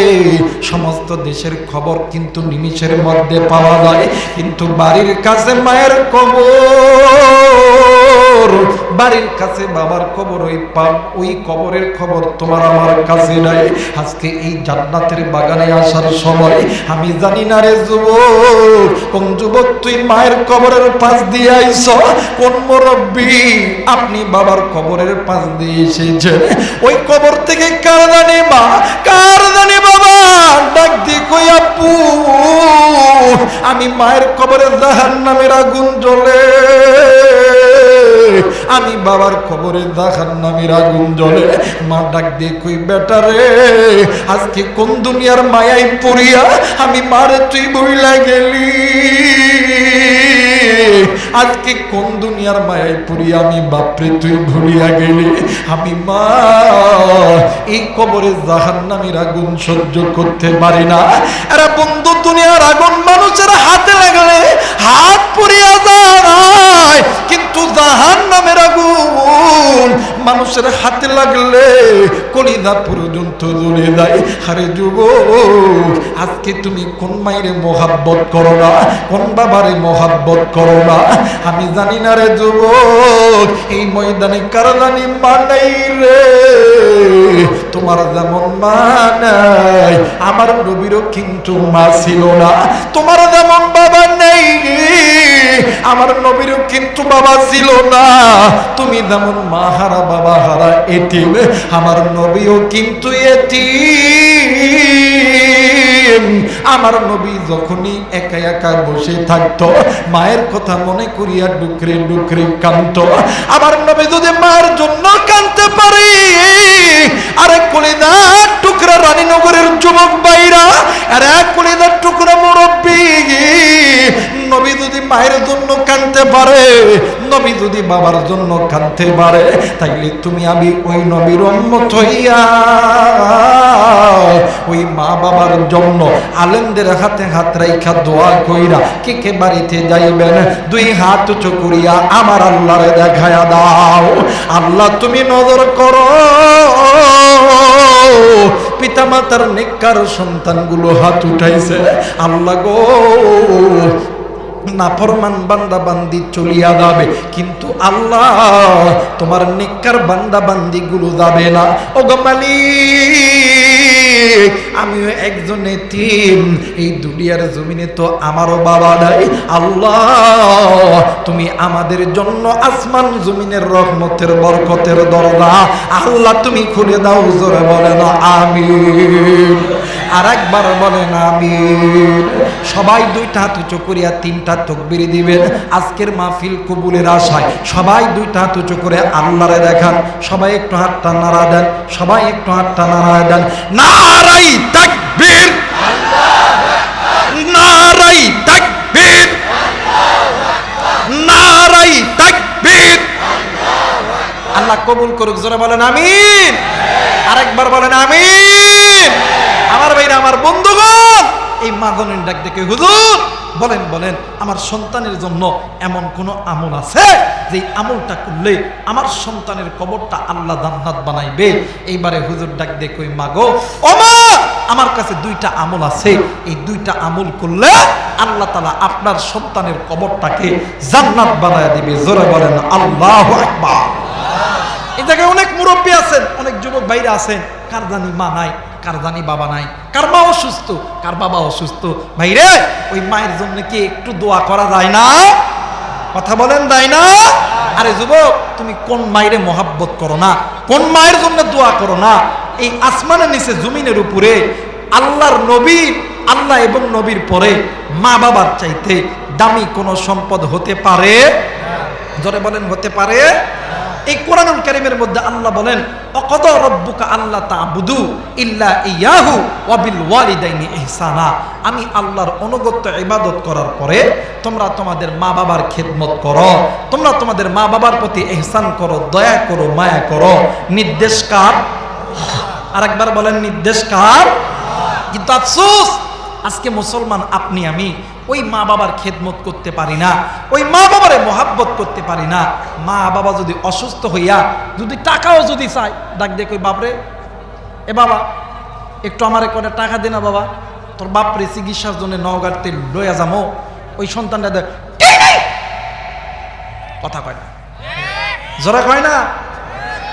সমস্ত দেশের খবর কিন্তু নিমেষের মধ্যে পাওয়া যায়। কিন্তু বাড়ির কাছে মায়ের কবর, বাড়ির কাছে বাবার কবর, ওই কবরের খবর তোমার আমার কাছে নাই। আজকে এই জান্নাতের বাগানে আসার সময় আমি জানি না রে যুবক, কোন যুবক তুই মায়ের কবরের পাশ দিয়ে আইছ, কোন মুরব্বী আপনি বাবার কবরের পাশ দিয়ে এসেছেন। ওই কবর থেকে কার জানি মা, কার জানি বাবা ডাক দিয়ে কই, আপু, আমি মায়ের কবরে জাহান্নামের আগুন জ্বলে, আমি বাবার কবরে জাহান্নামের আগুন জ্বলে। মা ডাক দিয়ে কই, বেটা রে, আজকে কোন দুনিয়ার মায়ায় পড়িয়া আমি মারে তুই ভুইলা গেলি? আজকে কোন দুনিয়ার মায়ায় পড়িয়া আমি বাপরে তুই ভুলিয়া গেলি? আমি মা এই কবরে জাহান্নামের আগুন সহ্য করতে পারি না। আরে বন্ধু, দুনিয়ার আগুন মানুষের হাতে লাগলে হাত পুড়িয়া যায়, কিন্তু জাহান্নামের আগুন মানুষের হাতে লাগলে কলিজা পর্যন্ত জ্বলে যায়। আরে যুবক, আজকে তুমি কোন মায়ের মোহাব্বত করো না, কোন বাবারে মোহাব্বত করো না? আমি জানি না রে যুবক, এই ময়দানে কার জানি মা নাই রে। তোমার যেমন মা নাই, আমার নবীরও কিন্তু মা ছিল না। তোমার যেমন বাবা নেই, আমার নবীরও কিন্তু বাবা ছিল না। তুমি যেমন মা হারা বাবা হারা এতিম, আমার নবীও কিন্তু এতিম। আমার নবী যখনই একা একা বসে থাকতো মায়ের কথা মনে করিয়া ডুকরে ডুকরে কাঁদতো। আমার নবী যদি মায়ের জন্য কাঁদতে পারে, আরে কলিজার টুকরা রানীনগরের যুবক ভাইরা, আরে কলিজার টুকরা মুরব্বী, নবী যদি মায়ের জন্য কাঁদতে পারে, নবী যদি বাবার জন্য কাঁদতে পারে, তাইলে তুমি আমি ওই নবীর উম্মত হইয়া ওই মা বাবার জন্য আলেমদের হাতে হাত রাইখা দোয়া কইরা কে কে বাড়িতে যাইবেন? দুই হাত উঁচু করিয়া আমার আল্লাহরে দেখায়া দাও। আল্লাহ তুমি নজর করো, পিতা মাতার নেককার সন্তানগুলো হাত উঠাইছে। আল্লাহ গো, নাফরমান বান্দা বান্দি চলিয়া যাবে, কিন্তু আল্লাহ তোমার নেককার বান্দা বান্দি গুলো যাবে না। ও গো মালিক, আমিও একজন এতিম, এই দুনিয়ার জমিনে তো আমারও বাবা নাই। আল্লাহ তুমি আমাদের জন্য আসমান জমিনের রহমতের বরকতের দরজা আল্লাহ তুমি খুলে দাও। জোরে বলে না আমিন, আর একবার বলেন আমিন। সবাই দুইটা হাত উঁচু করিয়া তিনটা তাকবীর দিবেন আজকের মাহফিল কবুলের আশায়। সবাই দুইটা হাত উঁচু করে আল্লাহরে দেখান। সবাই একটু হাতটা নাড়া দেন, সবাই একটু হাতটা নাড়া দেন। নারাই তাকবীর, নারাই তাকবীর, নারাই তাকবীর। আল্লাহ কবুল করুক। জোরে বলেন আমিন, আরেকবার বলেন আমিন। আমার ভাইরা, আমার বন্ধুগণ, এই মা জনের ডাক দেখে, হুজুর বলেন বলেন আমার সন্তানের জন্য এমন কোন আমল আছে যে আমলটা করলে আমার সন্তানের কবরটা আল্লাহ জান্নাত বানাইবে? এইবারে হুজুর ডাক দেখে কই, মা গো, ও মা, আমার কাছে দুইটা আমল আছে, এই দুইটা আমল করলে আল্লাহ তাআলা আপনার সন্তানের কবরটাকে জান্নাত বানায় দিবে। জোরে বলেন আল্লাহু আকবার। এই জায়গায় অনেক মুরব্বী আছেন, অনেক যুবক ভাইরা আছেন, কার জানি মা নাই, কার জানি বাবা নাই, কার মা অসুস্থ, কার বাবা অসুস্থ। ভাইরে, ওই মায়ের জন্য কি একটু দোয়া করা যায় না? কথা বলেন, যায় না? আরে যুবক, তুমি কোন মায়ের মহাব্বত করো না, কোন মায়ের জন্য দোয়া করো না? এই আসমানের নিচে জমিনের উপরে আল্লাহর নবী, আল্লাহ এবং নবীর পরে মা বাবার চাইতে দামি কোন সম্পদ হতে পারে? জোরে বলেন, হতে পারে? এই কোরআনুল কারীমের মধ্যে আল্লাহ বলেন, অকদা রব্বুকা আল্লা তা'বুদু ইল্লা ইয়াহু ওয়া বিল ওয়ালিদাইনি ইহসানা। আমি আল্লাহর অনুগত্য ইবাদত করার পরে তোমরা তোমাদের মা বাবার খেদমত করো, তোমরা তোমাদের মা বাবার প্রতি ইহসান করো, দয়া করো, মায়া করো। নির্দেশ কার? আরেকবার বলেন, নির্দেশ কার? কিন্তু আফসোস, আজকে মুসলমান আপনি আমি ওই মা বাবার খেদমত করতে পারি না, ওই মা বাবারে মহাব্বত করতে পারি না। মা বাবা যদি অসুস্থ হইয়া যদি টাকাও যদি চায়, ডাক দিয়ে কই, বাপরে, এ বাবা একটু আমারে করে টাকা দে না বাবা, তোর বাপরে চিকিৎসার জন্য নওগাঁতে লইয়া যাবো। ওই সন্তানটা দেখ, কথা কয় না, জোরে কয় না।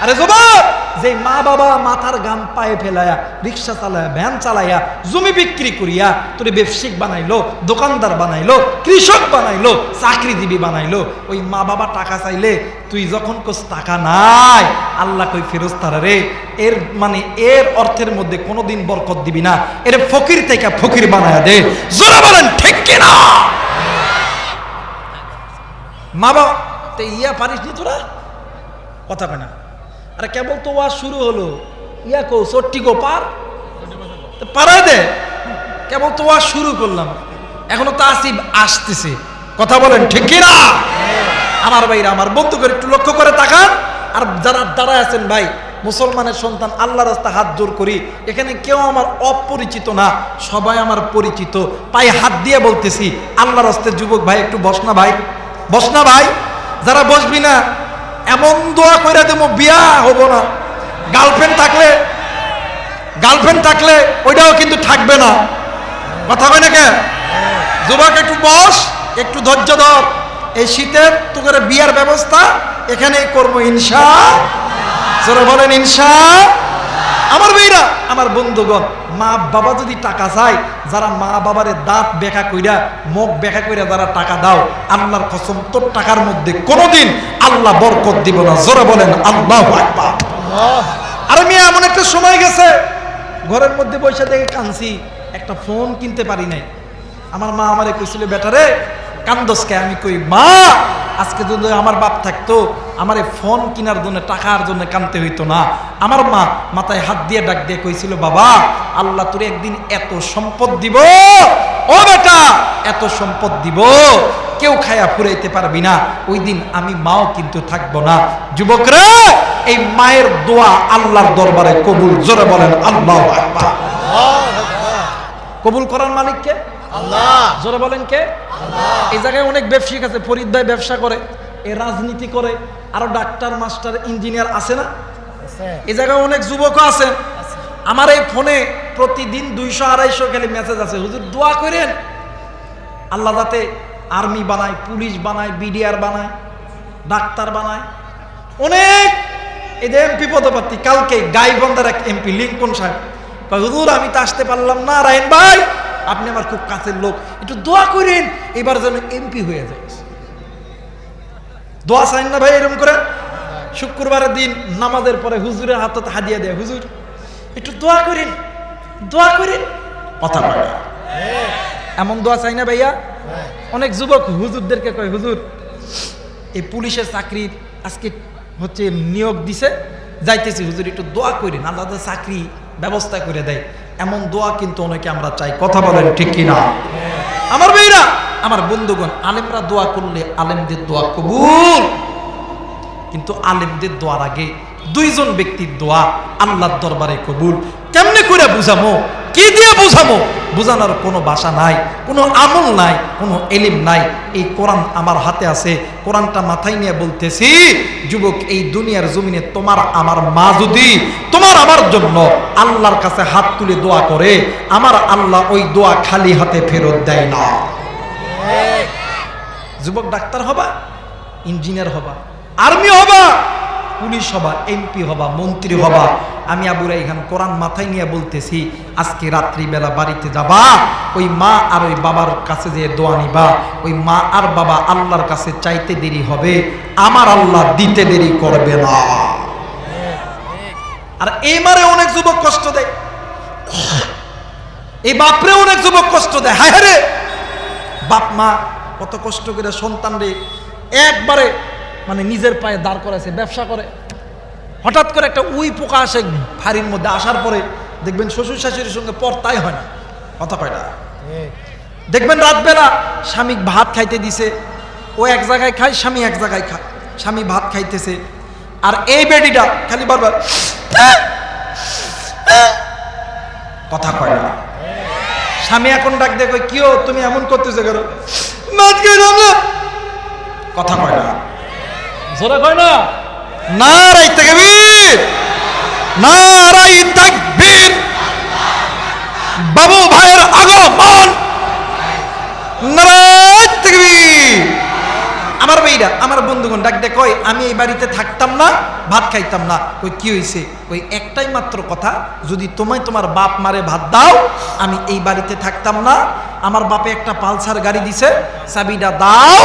আরে যুবক, যে মা বাবা মাথার গাম পায়ে ফেলায়া, রিক্সা চালায়া, ভ্যান চালায়া, জমি বিক্রি করিয়া তোরে ব্যবসায়িক বানাইলো, দোকানদার বানাইলো, কৃষক বানাইলো, চাকরিজীবী বানাইলো, ওই মা বাবা টাকা চাইলে তুই যখন কোস টাকা নাই, আল্লাহ কই ফেরেশতারা রে, এর মানে এর অর্থের মধ্যে কোনোদিন বরকত দিবি না, এর ফকির থেকে ফকির বানায়া দে। জোরে বলেন ঠিক কিনা? মা বাবা তো ইয়া পারিস নি তোরা? কথা কয় না। আরে কেবল তো ওয়াজ শুরু হলো, ইয়া কো চট্টি গো পার পারায় দে, কেবল তো ওয়াজ শুরু করলাম, এখনো তো আসিব আসতেছে। কথা বলেন ঠিক কিনা? আমার ভাইরা, আমার বন্ধু করে একটু লক্ষ্য করে তাকান। আর যারা দাঁড়ায় আছেন ভাই, মুসলমানের সন্তান, আল্লাহর রাস্তায় হাত জোর করি, এখানে কেউ আমার অপরিচিত না, সবাই আমার পরিচিত। পায়ে হাত দিয়ে বলতেছি, আল্লাহর রাস্তায় যুবক ভাই একটু বস না ভাই, বস না ভাই। যারা বসবি না এমন দোয়া কইরা দেব, বিয়া হবো না। গার্লফ্রেন্ড থাকলে ওইটাও কিন্তু থাকবে না। কথা কয় না কে? যুবক একটু বস, একটু ধৈর্য ধর। এই শীতের তো করে বিয়ার ব্যবস্থা এখানেই করবো ইনশাআল্লাহ। বলেন ইনশাআল্লাহ। আমার ভাইরা, আমার বন্ধুগণ, মা বাবা যদি টাকা চায়, যারা মা বাবারে দাঁত বেঁকা কইরা, মুখ বেঁকা কইরা যারা টাকা দাও, আল্লাহর কসম তোর টাকার মধ্যে কোনোদিন আল্লাহ বরকত দিব না। জোরে বলেন আল্লাহু আকবার। আর আমি এমন একটা সময় গেছে, ঘরের মধ্যে বসে দেখে কাঁদছি, একটা ফোন কিনতে পারি নাই। আমার মা আমারে কইছিল, বেটা রে কান্দসকে? আমি কই, মা আজকে যদি আমার বাপ থাকতো, আমার ফোন কেনার জন্য, টাকার জন্য কানতে হইতো না। আমার মা মাথায় হাত দিয়ে ডাক দিয়ে কইছিল, বাবা আল্লাহ তোরে একদিন এত সম্পদ দিব, ও বেটা এত সম্পদ দিব, কেউ খায়া ফুরাইতে পারবি না। ওই দিন আমি মাও কিন্তু থাকবো না। যুবকরা, এই মায়ের দোয়া আল্লাহর দরবারে কবুল। জোরে বলেন আল্লাহু আকবার। কবুল করার মালিক কে? আল্লাহ। জোরে বলেন কে? আল্লাহ। এই জায়গায় অনেক ব্যবসায়িক আছে, ফরিদদায় ব্যবসা করে, এ রাজনীতি করে, আরো ডাক্তার, মাস্টার, ইঞ্জিনিয়ার আছে না? এই জায়গায় অনেক যুবকও আছেন। আমার এই ফোনে প্রতিদিন 200-250 খালি মেসেজ আছে, হুজুর দোয়া করেন আল্লাহ যাতে আর্মি বানায়, পুলিশ বানায়, বিডিআর বানায়, ডাক্তার বানায়। অনেক এই যে এমপি পদপ্রার্থী, কালকে গাইবান্ধার এক এমপি লিঙ্কন সাহেব, হুজুর আমি তো আসতে পারলাম না, রায়ন ভাই আপনি আমার খুব কাছের লোক, একটু দোয়া করেন এবার যেন এমপি হয়ে যায়। দোয়া চাইন না ভাই এরকম করে? শুক্রবারের দিন নামাজের পরে হুজুরের হাতে হাদিয়া দেয়, হুজুর একটু দোয়া করেন, দোয়া করেন। কথা বলে এমন দোয়া চাই না ভাইয়া? অনেক যুবক হুজুরদেরকে কয়, হুজুর এই পুলিশের চাকরি আজকে হচ্ছে নিয়োগ দিছে, যাইতেছি, হুজুর একটু দোয়া করেন আল্লাহ চাকরি ব্যবস্থা করে দেয়। এমন দোয়া কিন্তু অনেকে আমরা চাই। কথা বলেন ঠিক কিনা? আমার ভাইরা, আমার বন্ধুগণ, আলেমরা দোয়া করলে আলেমদের দোয়া কবুল, কিন্তু আলেমদের দোয়ার আগে দুইজন ব্যক্তির দোয়া আল্লাহর দরবারে কবুল। কেমনে করে বুঝামো, কি দিয়ে বুঝামো? বোঝানোর কোনো ভাষা নাই, কোনো আমল নাই, কোনো এলিম নাই। এই কোরআন আমার হাতে আছে, কোরআনটা মাথায় নিয়ে বলতেছি, যুবক, এই দুনিয়ার জমিনে তোমার আমার মা যদি তোমার আমার জন্য আল্লাহর কাছে হাত তুলে দোয়া করে, আমার আল্লাহ ওই দোয়া খালি হাতে ফেরত দেয় না। যুবক, ডাক্তার হবা, ইঞ্জিনিয়ার হবা, আর্মি হবা, পুলিশ হবা, এমপি হবা, মন্ত্রী হবা, আমি আবু রাইহান কোরআন মাথায় নিয়ে বলতেছি, আজকে রাত্রিবেলা বাড়িতে যাবা, ওই মা আর ওই বাবার কাছে যে দোয়া নিবা, ওই মা আর বাবা আল্লাহর কাছে চাইতে দেরি হবে, আমার আল্লাহ দিতে দেরি করবে না। আর এই মারে অনেক যুবক কষ্ট দেয়, এই বাপরে অনেক যুবক কষ্ট দেয়। হায় রে, বাপ মা কত কষ্ট করে সন্তান রে একবারে মানে নিজের পায়ে দাঁড় করাইছে, ব্যবসা করে, হঠাৎ করে একটা উই পোকা আসে ফাড়ির মধ্যে, আসার পরে দেখবেন শ্বশুর শাশুড়ির সঙ্গে পর্তাই হয় না, কথা কয় না। দেখবেন রাতবেলা স্বামী ভাত খাইতে দিছে, ও এক জায়গায় খায়, স্বামী এক জায়গায় খায়, স্বামী ভাত খাইতেছে, আর এই বেডিটা খালি বারবার কথা কয় না। স্বামী এখন ডাক দিয়ে কয়, কিও তুমি এমন করতেছো কেন? ভাত খাইলাম না, কথা কয় না, জোরে কয় না। নারাই তাকবীর, নারাই তাকবীর, বাবু ভাইয়ের আগমন, নারাই তাকবীর। আমার ভাইরা, আমার বন্ধুগণ ডাক দে কয়, আমি এই বাড়িতে থাকতাম না, ভাত খাইতাম না। কই কি হইছে? কই একটাই মাত্র কথা, যদি তোমায় তোমার বাপ মারে ভাত দাও, আমি এই বাড়িতে থাকতাম না। আমার বাপে একটা পালসার গাড়ি দিছে, চাবিটা দাও,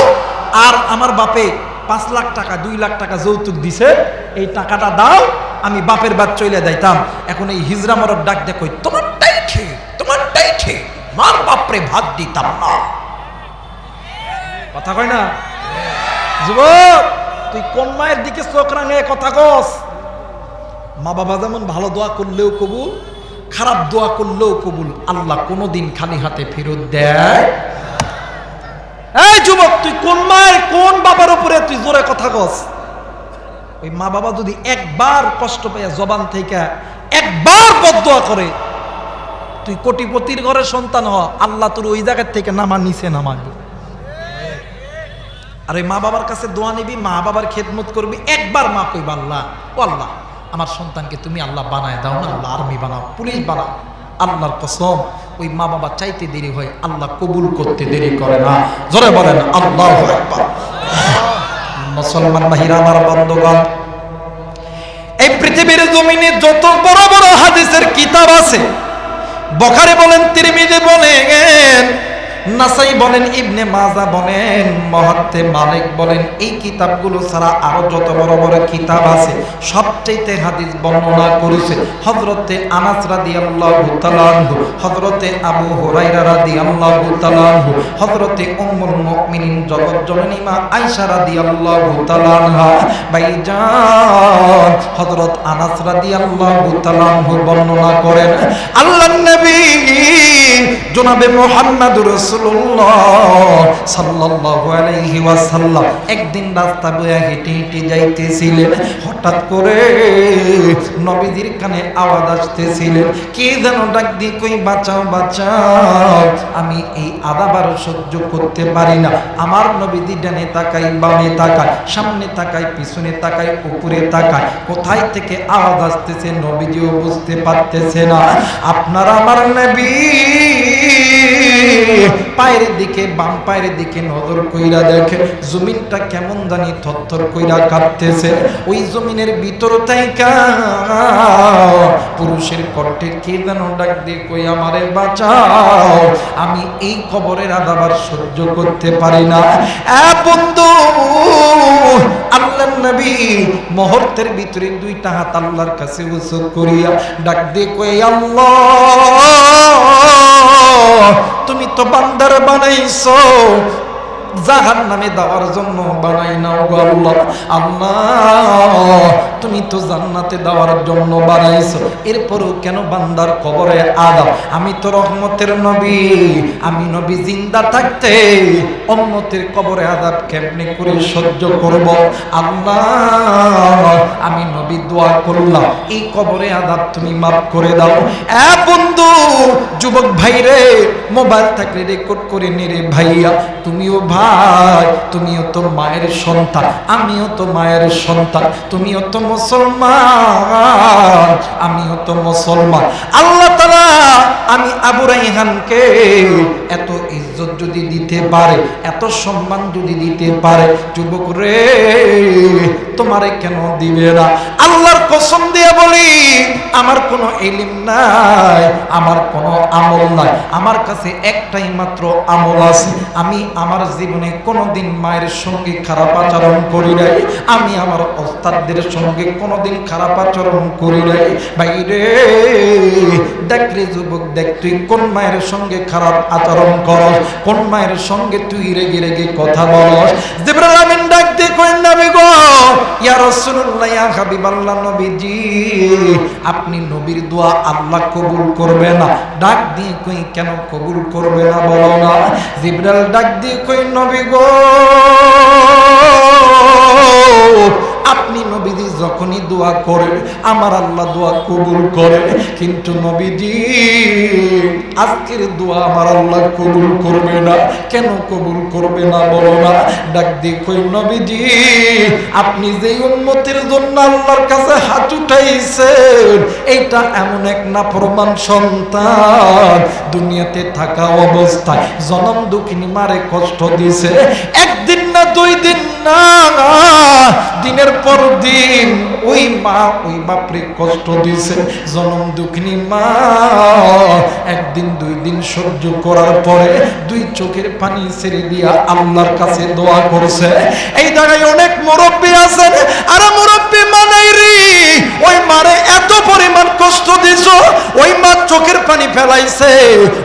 আর আমার বাপে 5 লাখ টাকা 2 লাখ টাকা যৌতুক দিছে, এই টাকাটা দাও, আমি বাপের বাদ চলে যাইতাম। এখন এই হিজরা মরদ ডাক দে কই, তোমারটাই ঠিক, তোমারটাই ঠিক, মার বাপরে ভাত দিতাম না, কথা কয় না। যুবক, তুই কোন মায়ের দিকে চোখ রাঙে কথা কস? মা বাবা যেমন ভালো দোয়া করলেও কবুল, খারাপ দোয়া করলেও কবুল, আল্লাহ কোনোদিন খালি হাতে ফেরত দেয়। এই যুবক, তুই কোন মায়ের কোন বাবার উপরে তুই জোরে কথা কস? ওই মা বাবা যদি একবার কষ্ট পেয়ে জবান থেকে একবার বদদোয়া করে, তুই কোটিপতির ঘরের সন্তান হ, আল্লাহ তোর ওই জায়গার থেকে নামা নিচে নামাবে। আর ওই মা বাবার কাছে দোয়া নিবি, মা বাবার খেদমত করবি, একবার মা কইবা, আল্লাহ ও আল্লাহ, আমার সন্তানকে তুমি আল্লাহ বানায় দাও না, আল্লাহ আর্মি বানাও, পুলিশ বানাও। আল্লাহর কসম, ওই মা বাবা চাইতে দেরি হয়, আল্লাহ কবুল করতে দেরি করে না। জোরে বলেন আল্লাহু আকবার। মুসলমান ভাইরা আমার, বন্ধুগণ, এই পৃথিবীর জমিনে যত বড় বড় হাদিসের কিতাব আছে, বুখারী বলেন, তিরমিজি বলেন, নাসাই বলেন, ইবনে মাজা বলেন, মুহাত্তে মালিক বলেন, এই কিতাবগুলো ছাড়া আরো যত বড় বড় কিতাব আছে, সবচেয়ে হাদিস বর্ণনা করেছে হযরতে আনাস রাদিয়াল্লাহু তাআলা আনহু, হযরতে আবু হুরায়রা রাদিয়াল্লাহু তাআলা আনহু, হযরতে উম্মুল মুমিনিন জগৎ জননী মা আয়েশা রাদিয়াল্লাহু তাআলা আনহা। ভাইজান, হযরত আনাস রাদিয়াল্লাহু তাআলা আনহু বর্ণনা করেন, আল্লাহর নবী জনাবে মুহাম্মদুর রাসূলুল্লাহ সাল্লাল্লাহু আলাইহি ওয়াসাল্লাম একদিন রাস্তা বয়ে হেঁটে হেঁটে যাইতেছিলেন, হঠাৎ করে নবীজির কানে আওয়াজ আসতেছিলেন, কে যেন ডাক দিয়ে কই, বাঁচাও বাঁচাও, আমি এই আযাব আর সহ্য করতে পারি না। আমার নবীজি ডানে তাকাই, বামে তাকায়, সামনে তাকায়, পিছনে তাকায়, উপরে তাকায়, কোথায় থেকে আওয়াজ আসতেছে নবীজিও বুঝতে পারতেছে না। আপনার আমার নবী পায়ের দিকে, বাম পায়ের দিকে নজর কইরা দেখে, জমিনটা কেমন জানি থরথর কইরা কাঁপতেছে। ওই জমিনের ভিতর থাইকা পুরুষের কণ্ঠে কে যেন ডাক দিয়ে কই, আমারে বাঁচাও, আমি এই কবরের আযাব আর সহ্য করতে পারি না। বন্ধু, আল্লাহর নবী মুহূর্তের ভিতরে 2টা হাত আল্লাহর কাছে উঁচু করিয়া ডাক দিয়ে কই, আল্লাহ, তুমি তো বান্দার বানাইছো, জাহান্নামে দেওয়ার জন্য বানাই নাও গো আল্লাহ। আল্লাহ, তুমি তো জান্নাতে দেওয়ার জন্য বানাইছো, এরপরও কেন বান্দার কবরে আযাব? আমি তো রহমতের নবী, আমি নবী জিন্দা থাকতে উম্মতের কবরে আযাব কেমনে করে সহ্য করব? আল্লাহ, আমি নবী দোয়া করলাম এই কবরে আযাব তুমি মাফ করে দাও। এ বন্ধু, যুবক ভাই রে, মোবাইল থাকলে রেকর্ড করে নে রে ভাইয়া। তুমিও ভাই, তুমিও তো মায়ের সন্তান, আমিও তো মায়ের সন্তান, তুমিও তো মুসলমান, আমিও তো মুসলমান। আল্লাহ তাআলা আমি আবু রাইহানকে এত ইজ্জত যদি দিতে পারে, এত সম্মান যদি দিতে পারে, যুবক রে তোমারে কেন দিবে না? আল্লাহর কসম দিয়ে বলি, আমার কোনো ইলম নাই, আমার কোনো আমল নাই, আমার কাছে একটাই মাত্র আমল আছে। আমি আমার জীবনে কোনোদিন মায়ের সঙ্গে খারাপ আচরণ করি নাই, আমি আমার ওস্তাদদের সঙ্গে কোনোদিন খারাপ আচরণ করি নাই। ভাইরে দেখ রে যুবক, দেখ তুই কোন মায়ের সঙ্গে খারাপ আচরণ করস, কোন মায়ের সঙ্গে তুই রেগে রেগে কথা বলস। জিবরাইল আমিন ডাক দিয়ে কই, নবী গো, ইয়া রাসূলুল্লাহ, ইয়া হাবিবাল্লাহ, নবীজি আপনি নবীর দোয়া আল্লাহ কবুল করবে না। ডাক দিয়ে কই, কেন কবুল করবে না বলো না? জিবরাইল ডাক দিয়ে কই, নবী গো, আপনি নবীজি যখনই দোয়া করেন আমার আল্লাহ দোয়া কবুল করে, কিন্তু নবীজি আজকের দোয়া আমার আল্লাহ কবুল করবে না। কেন কবুল করবে না বলো না? ডাক দিয়ে কই, নবীজি আপনি যে উম্মতের জন্য আল্লাহর কাছে হাত উঠাইছেন, এইটা এমন এক নাফরমান সন্তান দুনিয়াতে থাকা অবস্থায় জনম দুঃখিনী মারে কষ্ট দিছে। একদিন না, দুই দিন না, দিনের পর দিন ওই মা ওই বাপরে কষ্ট দিছে। জনম দুঃখিনী মা একদিন দুই দিন সহ্য করার পরে দুই চোখের পানি ছেড়ে দিয়া আল্লাহর কাছে দোয়া করছে। এই জায়গায় অনেক মুরব্বী আছেন, আর মুরব্বী মানে রে ওই মারে এত পরিমাণ কষ্ট দিছো, ওই মা চোখের পানি ফেলাইছে।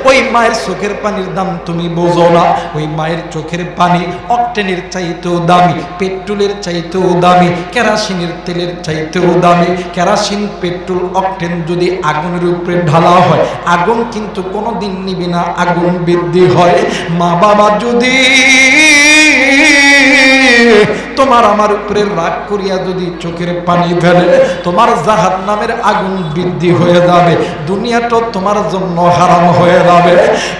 ওই মায়ের চোখের পানির দাম তুমি বোঝো না। ওই মায়ের চোখের পানি অকটেনের চাইতেও দামি, পেট্রোলের চাইতেও দামি, কেরাসিনের তেলের চাইতেও দামি। কেরাসিন, পেট্রোল, অকটেন যদি আগুনের উপরে ঢালা হয়, আগুন কিন্তু কোনোদিন নিবে না, আগুন বৃদ্ধি হয়। মা বাবা যদি তোমার আমার উপরে রাগ করিয়া যদি চোখের পানি ফেলে, তোমার জাহান্নামের আগুন বৃদ্ধি হয়ে যাবে, দুনিয়াটা তোমার জন্য হারাম হয়ে যাবে।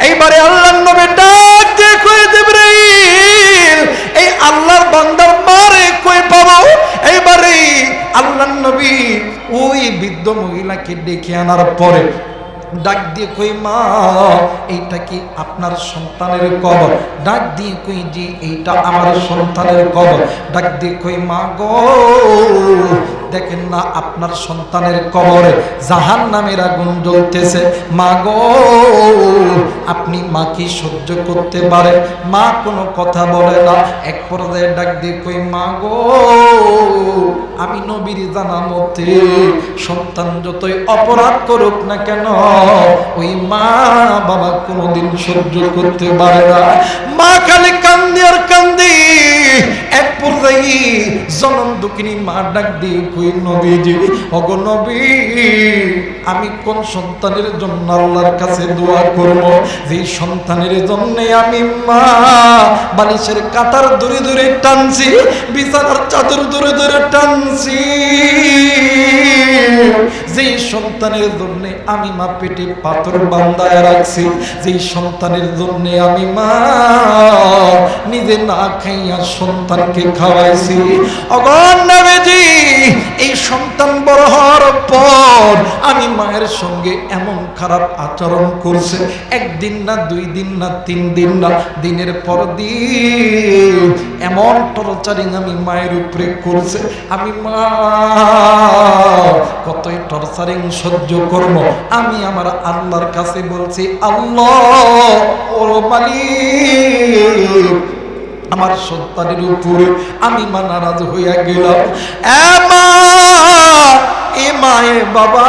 এইবারে আল্লাহর নবী ডাক দিয়ে কই, জিবরাইল এই আল্লাহর বান্দার মারে কই পাবো? এইবারে আল্লাহর নবী ওই বৃদ্ধ মহিলাকে ডেকে আনার পরে ডাক দিয়ে কই, মা এইটা কি আপনার সন্তানের কবর? ডাক দিয়ে কই, জি এইটা আমার সন্তানের কবর। ডাক দিয়ে কই, মা গো দেখেন না আপনার সন্তানের কবরে জাহান্নামের আগুন জ্বলতেছে। মা গো আপনি মা কি সহ্য করতে পারে? মা কোনো কথা বলে না। এক পর্যায়ে ডাক দিয়ে কই, মা গো আমি নবীর জানা মতে সন্তান যতই অপরাধ করুক না কেন, ওই মা বাবা কোনোদিন সহ্য করতে পারে না। মা খালি কান্দি আর কান্দি। এক পর্যায়ে জনম দুঃখিনী মা ডাক দিয়ে কই, নবীজি ওগো নবী, আমি কোন সন্তানের জন্য আল্লাহর কাছে দোয়া করব, যে সন্তানের জন্য আমি মা বালিশের কাঁথার দূরে দূরে টানছি, বিছানার চাদর দূরে দূরে টানছি, যেই সন্তানের জন্য আমি মা পেটে পাথর বান্ধায় রাখছি, যেই সন্তানের জন্য আমি মা নিজে না খাইয়া সন্তানকে খাওয়াইছি। অগণ নবীজি এই সন্তান বড় হওয়ার পর আমি মায়ের সঙ্গে এমন খারাপ আচরণ করছে, একদিন না, দুই দিন না, তিন দিন না, দিনের পর দিন এমন টর্চারিং আমি মায়ের উপরে করছে। আমি মা কতই টর্চারিং সহ্য করব। আমি আমার আল্লাহর কাছে বলছি, আল্লাহ ও মালিক, আমার সন্তানের উপরে আমি মা নারাজ হইয়া গেলাম। এ মা এ মা এ বাবা,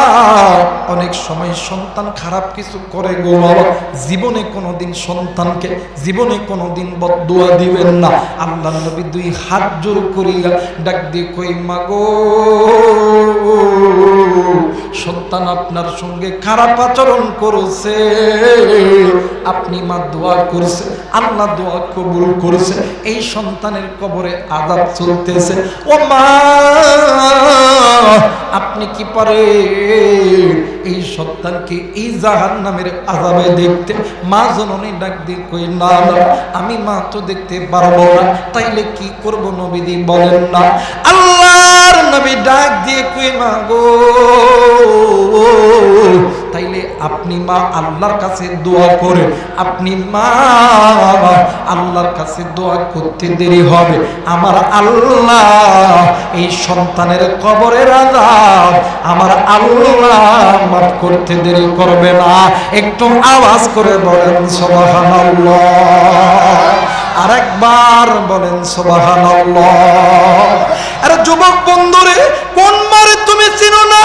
অনেক সময় সন্তান খারাপ কিছু করে গো বাবা, জীবনে কোনোদিন সন্তানকে জীবনে কোনোদিন বদদুয়া দিবেন না। আল্লাহর নবী দুই হাত জোর করিয়া ডাক দিয়ে কই মা গো, সন্তান আপনার সঙ্গে খারাপ আচরণ করেছে, আপনি মা দোয়া করছে, আল্লাহ দোয়া কবুল করেছে, এই সন্তানের কবরে আযাব চলতেছে। ও মা, আপনি কি পারে এই সন্তানকে এই জাহান্নামের আযাবে দেখতে? মা জননী ডাক দিয়ে কই না না, আমি মা তো দেখতে পারবো না। তাইলে কি করব নবীজি বলেন না? আল্লাহর নবী ডাক দিয়ে কই মা গো, তাইলে আপনি মা আল্লাহর কাছে দোয়া করে, আপনি মা আল্লাহর কাছে দোয়া করতে দেরি হবে, আমার আল্লাহ এই সন্তানের কবরের আযাব আমার আল্লাহ মাফ করতে দেরি করবে না। একটু আওয়াজ করে বলেন সুবহানাল্লাহ, আরেকবার বলেন সুবহানাল্লাহ। আরে যুবক বন্ধুরে, কোন মারে তুমি চিনো না,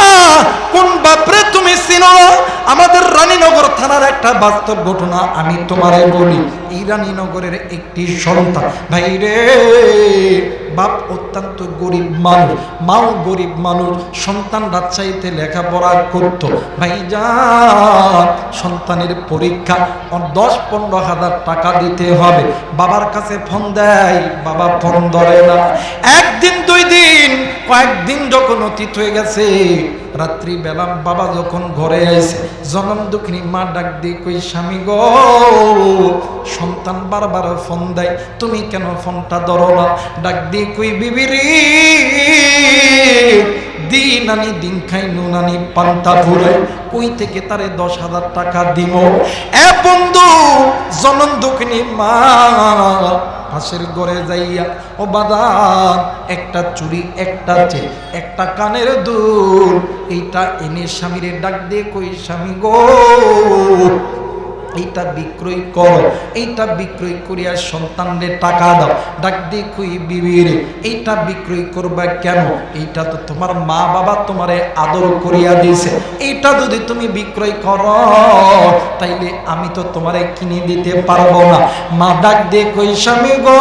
কোন বাপরে তুমি চিনো না? আমাদের রানীনগর থানার একটা বাস্তব ঘটনা আমি তোমারে বলি। এই রানীনগরের একটি সন্তান, ভাই রে, বাপ অত্যন্ত গরিব মানুষ, মাও গরিব মানুষ, সন্তান রাজশাহীতে লেখাপড়া করতো। ভাইজান, সন্তানের পরীক্ষা 10-15 হাজার টাকা দিতে হবে। বাবার কাছে ফোন দেয়, বাবা ফোন ধরে না। একদিন, 2 দিন, কয়েকদিন যখন অতীত হয়ে গেছে, রাত্রি বেলা বাবা যখন ঘরে আইছে, জনম দুঃখিনী মা ডাক দিয়ে কই স্বামী গো, সন্তান বারবার ফোন দেয়, তুমি কেন ফোনটা ধরো না? ডাক দিয়ে কই বিবি রে, দিন আনি দিন খাই, নুন আনি পান্তা ফুরাই, কই থেকে তারে 10,000 টাকা দিব? এ বন্ধু, জনম দুঃখিনী মা পাশের ঘরে যাইয়া, ও বাদান, একটা চুড়ি, একটা চেন, একটা কানের দুল, এইটা এনে স্বামীরে ডাক দিয়ে কই স্বামী গো, এইটা বিক্রয় করো, এইটা বিক্রয় করিয়া সন্তানদের টাকা দাও। ডাক দিয়ে কই বিবি রে, এইটা বিক্রয় করবা কেন? এইটা তো তোমার মা বাবা তোমারে আদর করিয়া দিয়েছে, এইটা যদি তুমি বিক্রয় করো তাইলে আমি তো তোমারে কিনে দিতে পারবো না। মা ডাক দিয়ে কই স্বামী গো,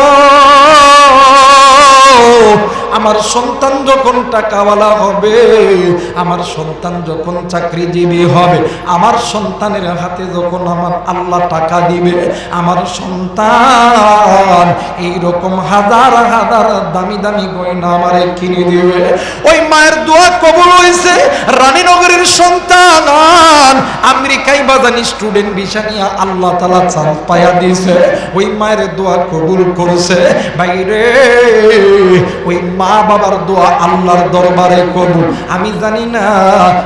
আমার সন্তান যখন টাকাওয়ালা হবে, আমার সন্তান যখন চাকরিজীবী হবে, আমার সন্তানের হাতে যখন আমার আল্লাহ টাকা দিবে, আমার সন্তান এইরকম হাজার হাজার দামি দামি গয়না আমারে কিনে দিবে। ওই মায়ের দোয়া কবুল হয়েছে। রানীনগরের সন্তান আমেরিকায় বাজানি স্টুডেন্ট ভিসা নিয়ে আল্লাহ তাআলা চান্স পায়া দিয়েছে, ওই মায়ের দোয়া কবুল করেছে। ভাইরে, ওই মা বাবার দোয়া আল্লাহর দরবারে কবুল। আমি জানি না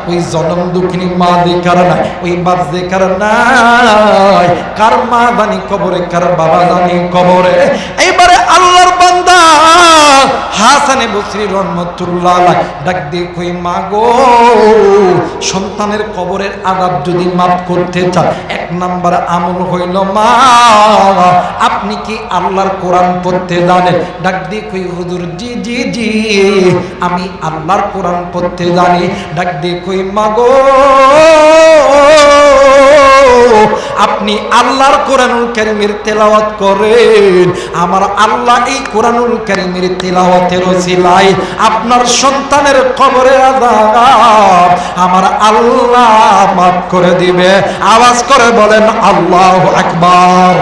ওই জনম দুঃখিনী মা দেখার নাই, ওই বাপ দেখার নাই, কার মা জানি কবরে, কার বাবা জানি কবরে। এইবারে আল্লাহর বান্দা হাসানে বসরি রহমাতুল্লাহ আলাইহি ডাক দিয়ে কই মা গো, সন্তানের কবরের আযাব যদি মাফ করতে চান, 1 নাম্বার আমল হইল মা, আপনি কি আল্লাহর কোরআন পড়তে জানেন? ডাক দিয়ে কই হুজুর জি জি জি, আমি আল্লাহর কোরআন পড়তে জানি। ডাক দিয়ে কই মা গো, আপনি আল্লাহর কোরআনুল কারীমের তেলাওয়াত করেন, আমার আল্লাহ এই কোরআনুল কারীমের তেলাওয়াতের ওসিলায় আপনার সন্তানের কবরের আযাব আমার আল্লাহ মাফ করে দিবে। আওয়াজ করে বলেন আল্লাহু আকবার।